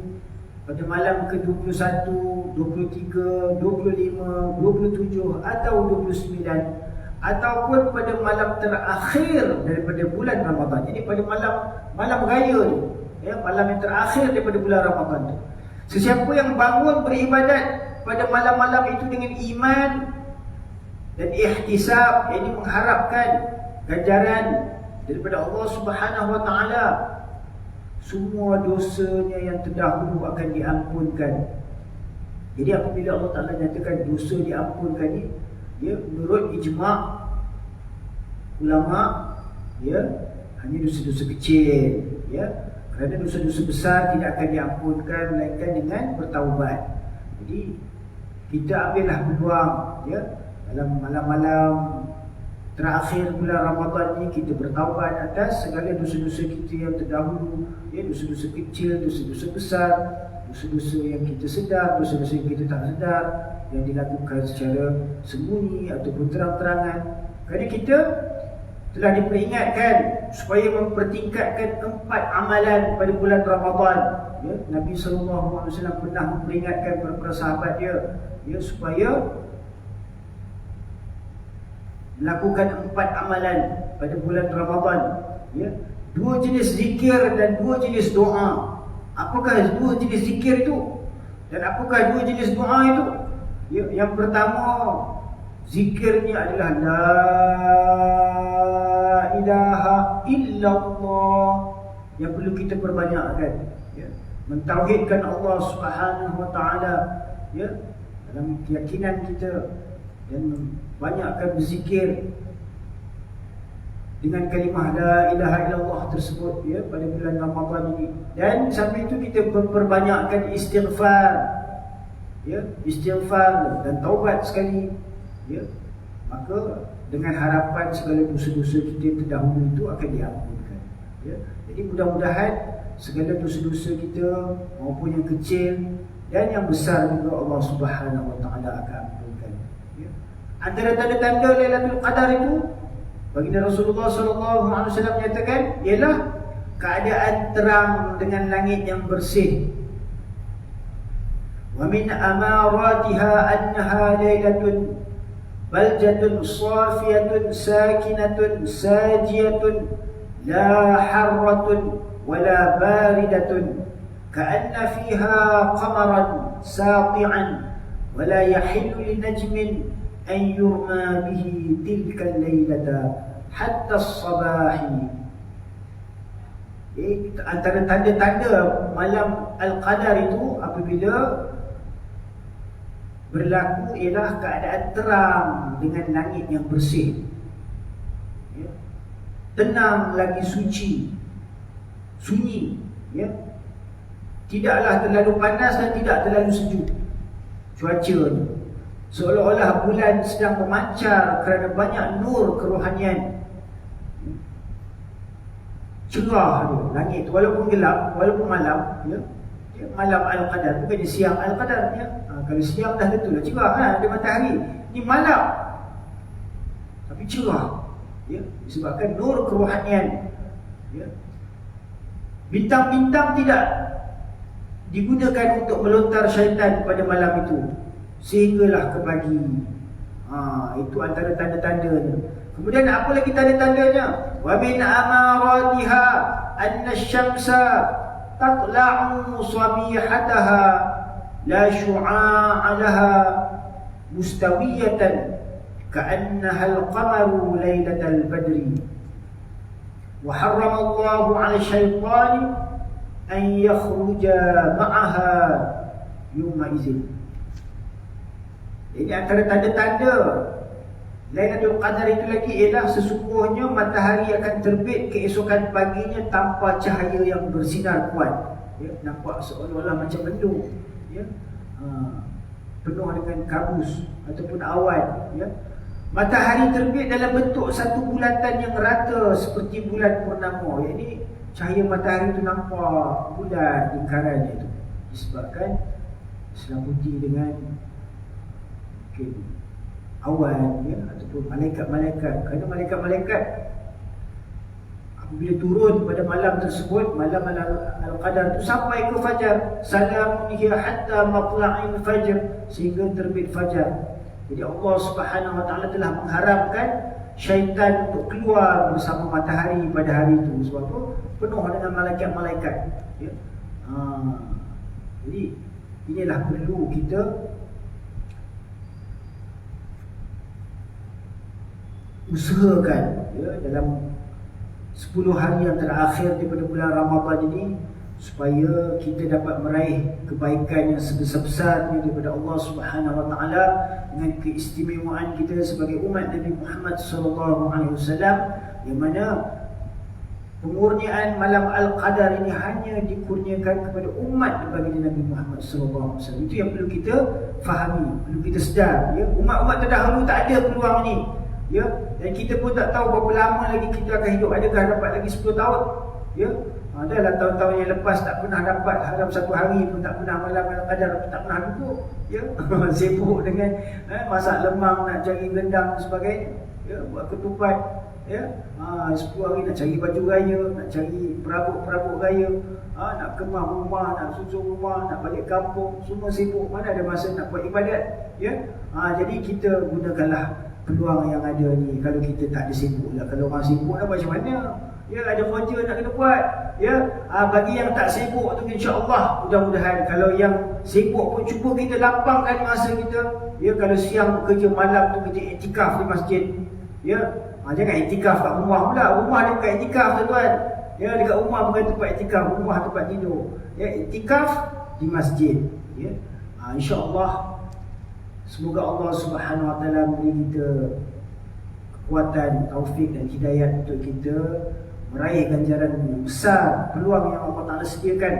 pada malam ke-21, 23, 25, 27 atau 29, ataupun pada malam terakhir daripada bulan Ramadan. Jadi pada malam raya tu, ya, malam yang terakhir daripada bulan Ramadan tu. Sesiapa yang bangun beribadat pada malam-malam itu dengan iman dan ihtisab, yakni mengharapkan ganjaran daripada Allah Subhanahu Wa Taala, semua dosanya yang terdahulu akan diampunkan. Jadi apabila Allah Taala nyatakan dosa diampunkan ni, ya, menurut ijma' ulama, ya, hanya dosa-dosa kecil, ya. Kerana dosa-dosa besar tidak akan diampunkan melainkan dengan bertaubat. Jadi kita ambillah peluang, ya, dalam malam-malam terakhir bulan Ramadan ni kita bertaubat atas segala dosa-dosa kita yang terdahulu, ya, dosa-dosa kecil, dosa-dosa besar, dosa-dosa yang kita sedar, dosa-dosa yang kita tak sedar, yang dilakukan secara sembunyi ataupun terang-terangan. Kerana kita telah diperingatkan supaya mempertingkatkan 4 amalan pada bulan Ramadan, ya. Nabi SAW pernah memperingatkan kepada sahabat dia, ya, supaya melakukan 4 amalan pada bulan Ramadan, ya. 2 jenis zikir dan 2 jenis doa. Apakah 2 jenis zikir itu? Dan apakah 2 jenis doa itu? Ya, yang pertama, zikirnya adalah La ilaha illallah, yang perlu kita perbanyakkan, ya. Mentauhidkan Allah Subhanahu Wa Taala, ya, dalam keyakinan kita, dan banyakkan berzikir dengan kalimah La ilaha illallah tersebut, ya, pada bulan Ramadan ini. Dan sambil itu kita perbanyakkan istighfar, ya, istighfar dan taubat sekali, ya. Maka dengan harapan segala dosa-dosa kita yang terdahulu itu akan diampunkan, ya. Jadi mudah-mudahan segala dosa-dosa kita maupun yang kecil dan yang besar juga Allah Subhanahu Wa Taala akan ampunkan, ya. Antara tanda-tanda Lailatul Qadar itu, baginda Rasulullah SAW menyatakan, ialah keadaan terang dengan langit yang bersih. Wa min amaratiha annaha lailatun baljatun safiyatun sakinatun sajiyatun la harratun wala baridatun ka'anna fiha qamaran sati'an wala yahillu linajmin an yurma bihi tilka al-lailata hatta as-sabahi. Antara tanda-tanda malam Al-Qadar itu apabila berlaku ialah keadaan terang dengan langit yang bersih, ya. Tenang lagi suci, sunyi, ya. Tidaklah terlalu panas dan tidak terlalu sejuk cuacanya. Seolah-olah bulan sedang memancar kerana banyak nur kerohanian. Cerah dia, langit walaupun gelap, walaupun malam, ya. Malam Al-Qadar, bukannya siang Al-Qadar, ya. Kalau siang dah tentulah cerah, ada matahari. Ini malam, tapi cerah, ya. Disebabkan nur kerohanian, ya. Bintang-bintang tidak digunakan untuk melontar syaitan pada malam itu sehinggalah ke pagi. Itu antara tanda-tandanya. Kemudian apa lagi tanda-tandanya? Wa min amaratiha anna asy-syamsa tatla'u sabihataha la syu'a'a laha mustawiyatan ka'annaha al-qamaru lailatal badri. Wa harrama Allahu 'ala asy-syaitani an yakhruja ma'aha yawma idzin. Ini antara tanda-tanda Lailatul Qadar itu lagi ialah sesungguhnya matahari akan terbit keesokan paginya tanpa cahaya yang bersinar kuat, ya, nampak seolah-olah macam mendung, ya, penuh dengan kabus ataupun awan, ya. Matahari terbit dalam bentuk satu bulatan yang rata seperti bulan purnama. Jadi cahaya matahari itu nampak bulat lingkarannya itu, disebabkan diselimuti dengan awan, ya, ataupun malaikat-malaikat. Kerana malaikat-malaikat apabila turun pada malam tersebut, malam Al-Qadar itu sampai ke fajar, salamun hiya hatta matla'il fajr, sehingga terbit fajar. Jadi Allah Subhanahu wa taala telah mengharamkan syaitan untuk keluar bersama matahari pada hari itu. Sebab itu penuh dengan malaikat-malaikat, ya. Jadi inilah perlu kita usahakan, ya, dalam 10 hari yang terakhir daripada bulan Ramadan ini, supaya kita dapat meraih kebaikan yang sebesar-besarnya daripada Allah Subhanahu wa taala dengan keistimewaan kita sebagai umat Nabi Muhammad sallallahu alaihi wasallam, yang mana pengurniaan malam Al-Qadar ini hanya dikurniakan kepada umat baginda Nabi Muhammad sallallahu alaihi wasallam. Itu yang perlu kita fahami, perlu kita sedar, ya. Umat-umat terdahulu tak ada peluang ini, ya. Dan kita pun tak tahu berapa lama lagi kita akan hidup. Adakah dapat lagi 10 tahun, ya. Adalah tahun-tahun yang lepas tak pernah dapat, dalam satu hari pun tak pernah malam Al-Qadar, tak pernah duduk, ya. Sibuk dengan masak lemang, nak cari gendang dan sebagainya, ya. Buat ketupat, ya. 10 hari nak cari baju raya, nak cari perabot-perabot raya, nak kemah rumah, nak susun rumah, nak balik kampung, semua sibuk. Mana ada masa nak buat ibadat, ya. Jadi kita gunakanlah peluang yang ada ni. Kalau kita tak ada sibuk lah, kalau orang sibuk nak buat macam mana, ya, ada kerja nak kena buat, ya. Bagi yang tak sibuk tu, insya-Allah, mudah-mudahan kalau yang sibuk pun cuba kita lapangkan masa kita, ya. Kalau siang bekerja, malam tu kerja iktikaf di masjid, ya. Jangan iktikaf kat rumah pula. Rumah dia bukan iktikaf, tuan-tuan, ya. Dekat rumah bukan tempat iktikaf, rumah tempat tidur, ya. Iktikaf di masjid, ya. Insya-Allah, semoga Allah Subhanahu wa taala memberi kita kekuatan, taufik dan hidayah untuk kita meraih ganjaran besar, peluang yang Allah Taala sediakan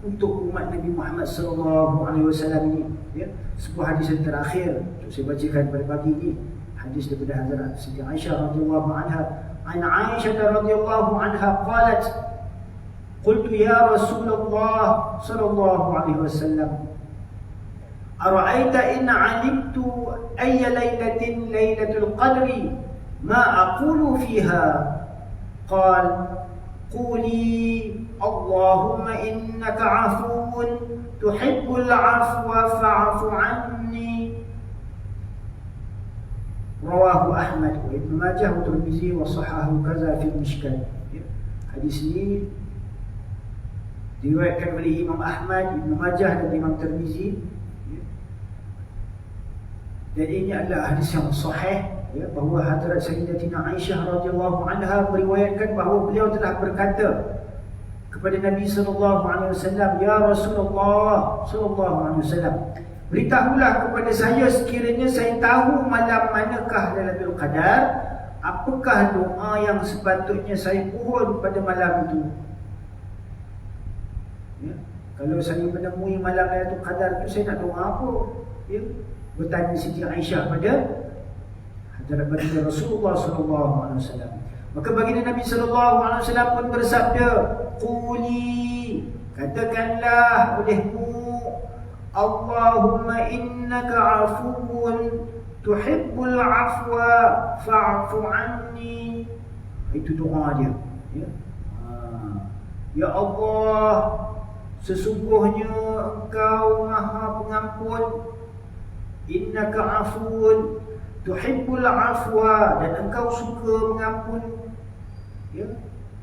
untuk umat Nabi Muhammad sallallahu alaihi wasallam ini, ya. Sebuah hadis yang terakhir untuk saya bacakan pada pagi ini, hadis daripada Hazrat Siti Aisyah radhiyallahu anha. An Aisyah radhiyallahu anha qalat, qultu ya Rasulullah sallallahu alaihi wasallam, ara'aita in 'alim أي ليلة ليلة القدر ما أقول فيها قال قولي اللهم إنك عفو تحب العفو فاعف عني. Rawahu Ahmad wa Ibn Majah wa Tirmizi wa sahahu kaza fi Mishkat. Hadis ini diriwayatkan oleh Imam Ahmad, Ibn Majah dan Imam Tirmizi. Dan ini adalah hadis yang sahih, bahawa Hadrat Sayyidatina Aisyah radhiyallahu anha meriwayatkan bahawa beliau telah berkata kepada Nabi sallallahu alaihi wasallam, ya Rasulullah sallallahu alaihi wasallam, beritahulah kepada saya sekiranya saya tahu malam manakah Lailatul Qadar, apakah doa yang sepatutnya saya mohon pada malam itu. Kalau saya menemui malam Lailatul Qadar itu, saya nak doa apa? Bertanya Siti Aisyah pada Hadrat baginda Rasulullah sallallahu alaihi wasallam. Maka baginda Nabi sallallahu alaihi wasallam pun bersabda, quli, katakanlah olehmu, Allahumma innaka afuwun tuhibbul afwa fa'fu anni. Itu doa dia. Ya Allah, sesungguhnya Engkau Maha Pengampun, innaka afuwun tuhibbul afwa, dan Engkau suka mengampun.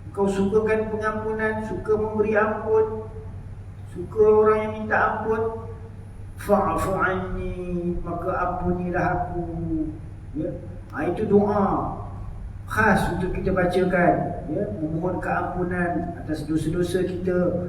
Engkau sukakan pengampunan, suka memberi ampun, suka orang yang minta ampun. Fa'fu anni, maka ampunilah aku. Itu doa khas untuk kita bacakan, memohon keampunan atas dosa-dosa kita,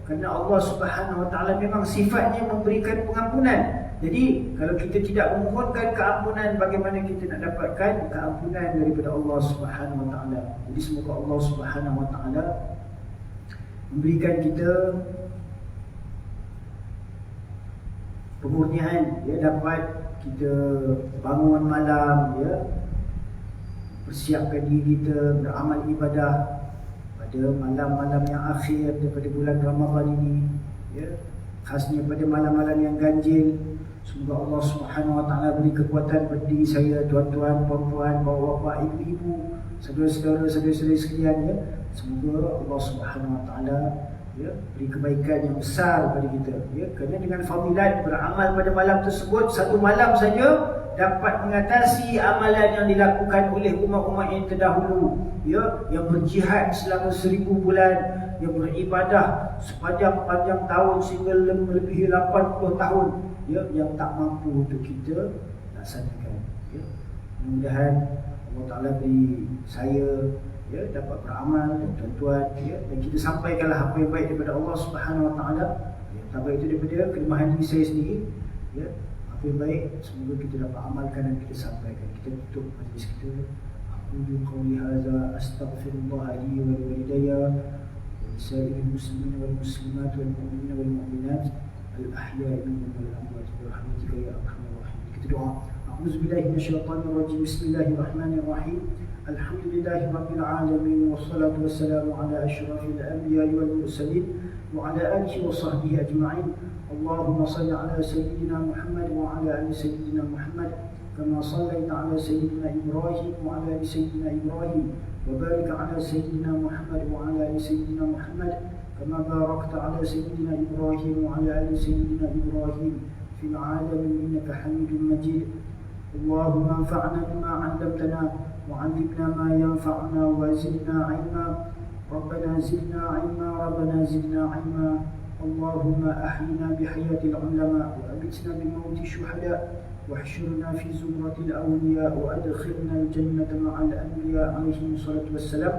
kerana Allah Subhanahu Wa Taala memang sifatnya memberikan pengampunan. Jadi kalau kita tidak memohonkan keampunan, bagaimana kita nak dapatkan keampunan daripada Allah Subhanahu Wa Taala? Jadi semoga Allah Subhanahu Wa Taala memberikan kita pemurnian, dapat kita bangun malam, persiapkan diri kita beramal ibadah pada malam-malam yang akhir daripada bulan Ramadan ini, khasnya pada malam-malam yang ganjil. Semoga Allah Subhanahu Wa Taala beri kekuatan pada diri saya, tuan-tuan, puan-puan, bapa-bapa, ibu-ibu, saudara-saudara, saudara-saudari sekalian, semoga Allah Subhanahu Wa Taala beri kebaikan yang besar kepada kita, kerana dengan fadilat beramal pada malam tersebut, satu malam saja dapat mengatasi amalan yang dilakukan oleh umat-umat yang terdahulu, yang berjihad selama 1000 bulan, yang beribadah sepanjang-panjang tahun sehingga melebihi 80 tahun, yang tak mampu untuk kita laksanakan. Mudah-mudahan Allah Ta'ala beri saya dapat beramal, dan tuan-tuan, dan kita sampaikanlah apa yang baik daripada Allah Subhanahu Wa Taala. Tak baik itu daripada kelemahan diri saya sendiri, apa yang baik semoga kita dapat amalkan dan kita sampaikan. Kita tutup majlis kita. Aqulu qawli hadza astaghfirullah li wa liwalidayya wa lisa'iril muslimin wal muslimat wal mu'minin wal mu'minat al ahya'i minhum wal amwat bi rahmatika ya arhamar rahimin. Kita doa. A'udzubillahi minasyaitonir rajim. Bismillahirrahmanirrahim. Alhamdulillahi rabbil alamin, wassalatu wassalamu ala asyrafil anbiya'i wal mursalin wa ala alihi wa sahbihi ajma'in. Allahumma salli ala sayyidina Muhammad wa ala ali sayyidina Muhammad kama sallaita ala sayyidina Ibrahim wa ala ali sayyidina Ibrahim, wa barik ala sayyidina Muhammad wa ala ali sayyidina Muhammad kama barakta ala sayyidina Ibrahim wa ala ali sayyidina Ibrahim fil alamin innaka Hamidum Majid. Allahumma anfa'na bima 'allamtana وعلمنا ما ينفعنا وزدنا علما. ربنا زدنا علما، ربنا زدنا علما. اللهم أحينا بحياة العلماء وأمتنا بموت الشهداء واحشرنا في زمرة الأولياء وأدخلنا الجنة مع الأنبياء عليهم الصلاة والسلام.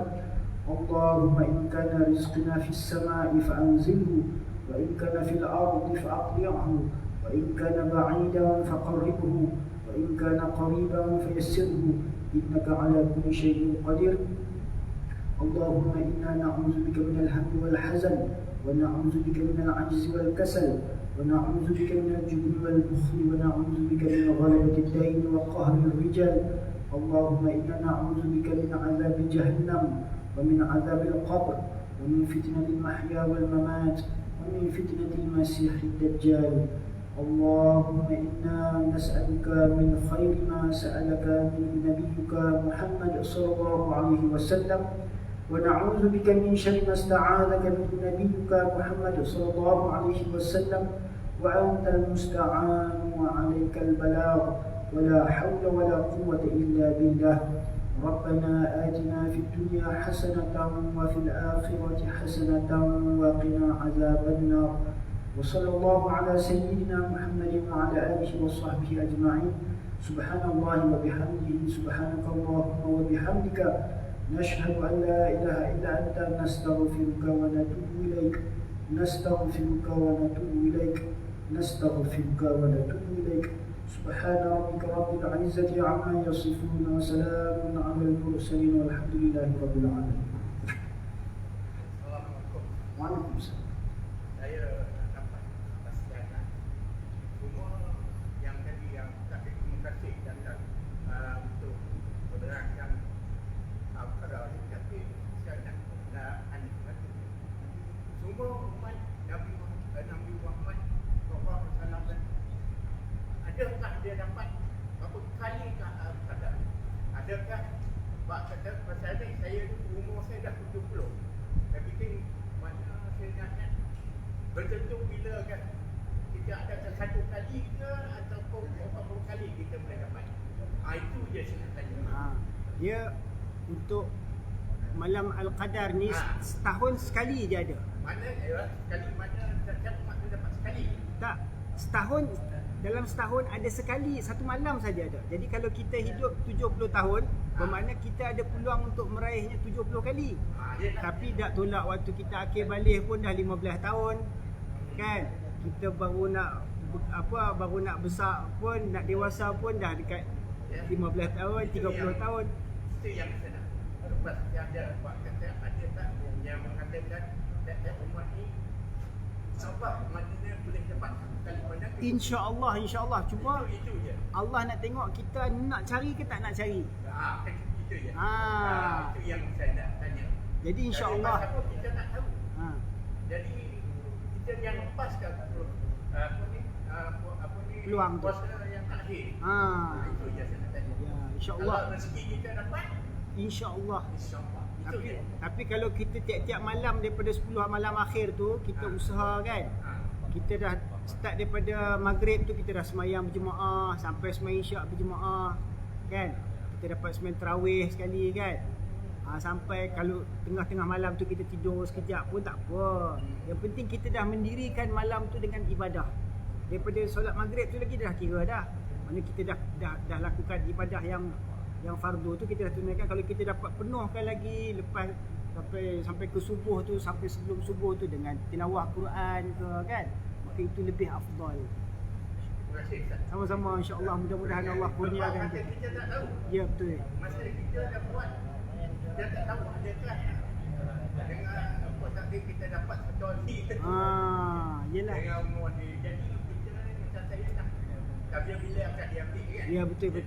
اللهم إن كان رزقنا في السماء فأنزله، وإن كان في الأرض فأقلعه، وإن كان بعيدا فقربه، وإن كان قريبا فيسره، إنك على كل شيء قدير. اللهم إنا نعوذ بك من الهم والحزن، ونعوذ بك من العجز والكسل، ونعوذ بك من الجبن والبخل، ونعوذ بك من غلبة الدين وقهر الرجال. اللهم إنا نعوذ بك من عذاب جهنم، ومن عذاب القبر، ومن فتنة المحيا والممات، ومن فتنة المسيح الدجال. اللهم إنا نسألك من خير ما سألك منه نبيك محمد صلى الله عليه وسلم، ونعوذ بك من شر ما استعاذك منه نبيك محمد صلى الله عليه وسلم، وأنت المستعان وعليك البلاغ، ولا حول ولا قوة إلا بالله. ربنا آتنا في الدنيا حسنة وفي الآخرة حسنة وقنا عذاب النار. وصلى الله على سيدنا محمد وعلى آله وصحبه أجمعين. سبحان الله وبحمده، سبحانك اللهم وبحمدك، نشهد أن لا إله إلا أنت، نستغفرك ونتوب إليك، نستغفرك ونتوب إليك، نستغفرك ونتوب إليك. سبحان ربك رب العزة عما يصفون، وسلام على المرسلين، والحمد لله رب العالمين. Waalaikumsalam. Saya dapat nasihat semua yang tadi yang tak terima kasih dan untuk menerangkan al-Qadar, tapi saya nak semua umat Nabi Muhammad sallallahu alaihi wasallam, adakah dia dapat berapa kali ke al-Qadar? Adakah kata pasal ni saya umur saya dah 70. Saya fikir mana saya nak bertentu bila kan kita ada satu kali ke ataupun berapa kali kita boleh dapat. Itu je saya nak tanya. Dia untuk malam Al-Qadar ni setahun sekali je ada. Mana sekali mana setiap umat tu dapat sekali. Tak, setahun, dalam setahun ada sekali, satu malam saja ada. Jadi kalau kita hidup 70 tahun, bermakna kita ada peluang untuk meraihnya 70 kali. Tapi tak tolak waktu kita akhir balik pun dah 15 tahun. Kan? Kita baru nak besar pun, nak dewasa pun dah dekat 15 tahun, 30 tahun. Itu yang saya nak. Lepas yang ada buat kata ada tak yang mengatakan setiap umat ni sabar maknanya boleh dapat kali mana. InsyaAllah. Cuma itu je. Allah nak tengok kita nak cari ke tak nak cari. Itu je. Itu yang saya nak tanya. Jadi insyaAllah kita nak tahu. Jadi kita yang lepaskan peluang tu. Puasa yang akhir. Itu je saya nak tanya. Ya, insyaAllah. Kalau rezeki kita dapat, InsyaAllah. Itu je. Tapi kalau kita tiap-tiap malam daripada 10 malam akhir tu kita usaha kan. Kita dah start daripada maghrib tu kita dah semayang berjemaah sampai semayang isyak berjemaah kan. Kita dapat semayang tarawih sekali kan. Sampai kalau tengah-tengah malam tu kita tidur sekejap pun tak apa. Yang penting kita dah mendirikan malam tu dengan ibadah. Daripada solat maghrib tu lagi dah kira dah. Mana kita dah lakukan ibadah yang fardu tu kita dah tunaikan. Kalau kita dapat penuhkan lagi lepas sampai ke subuh tu, sampai sebelum subuh tu dengan tilawah Quran ke kan, maka itu lebih afdal. Terima kasih Ustaz. Sama-sama, insya-Allah, mudah-mudahan Allah kurniakan kita. Kita tak tahu. Ya, betul. Masa kita dah buat, kita tak tahu adakah dengan apa tadi kita dapat satu hari. Yelah. Dengan umur ni. Jadi kita macam saya nak tapi bila akan diambil kan. Ya, betul. Itu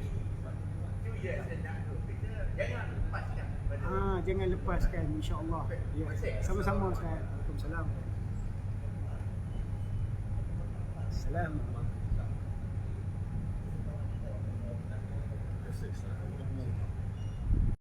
je saya nak tu. Kita jangan lepaskan. Jangan lepaskan, insya-Allah. Ya. Sama-sama, Ustaz. Waalaikumsalam. Assalamualaikum.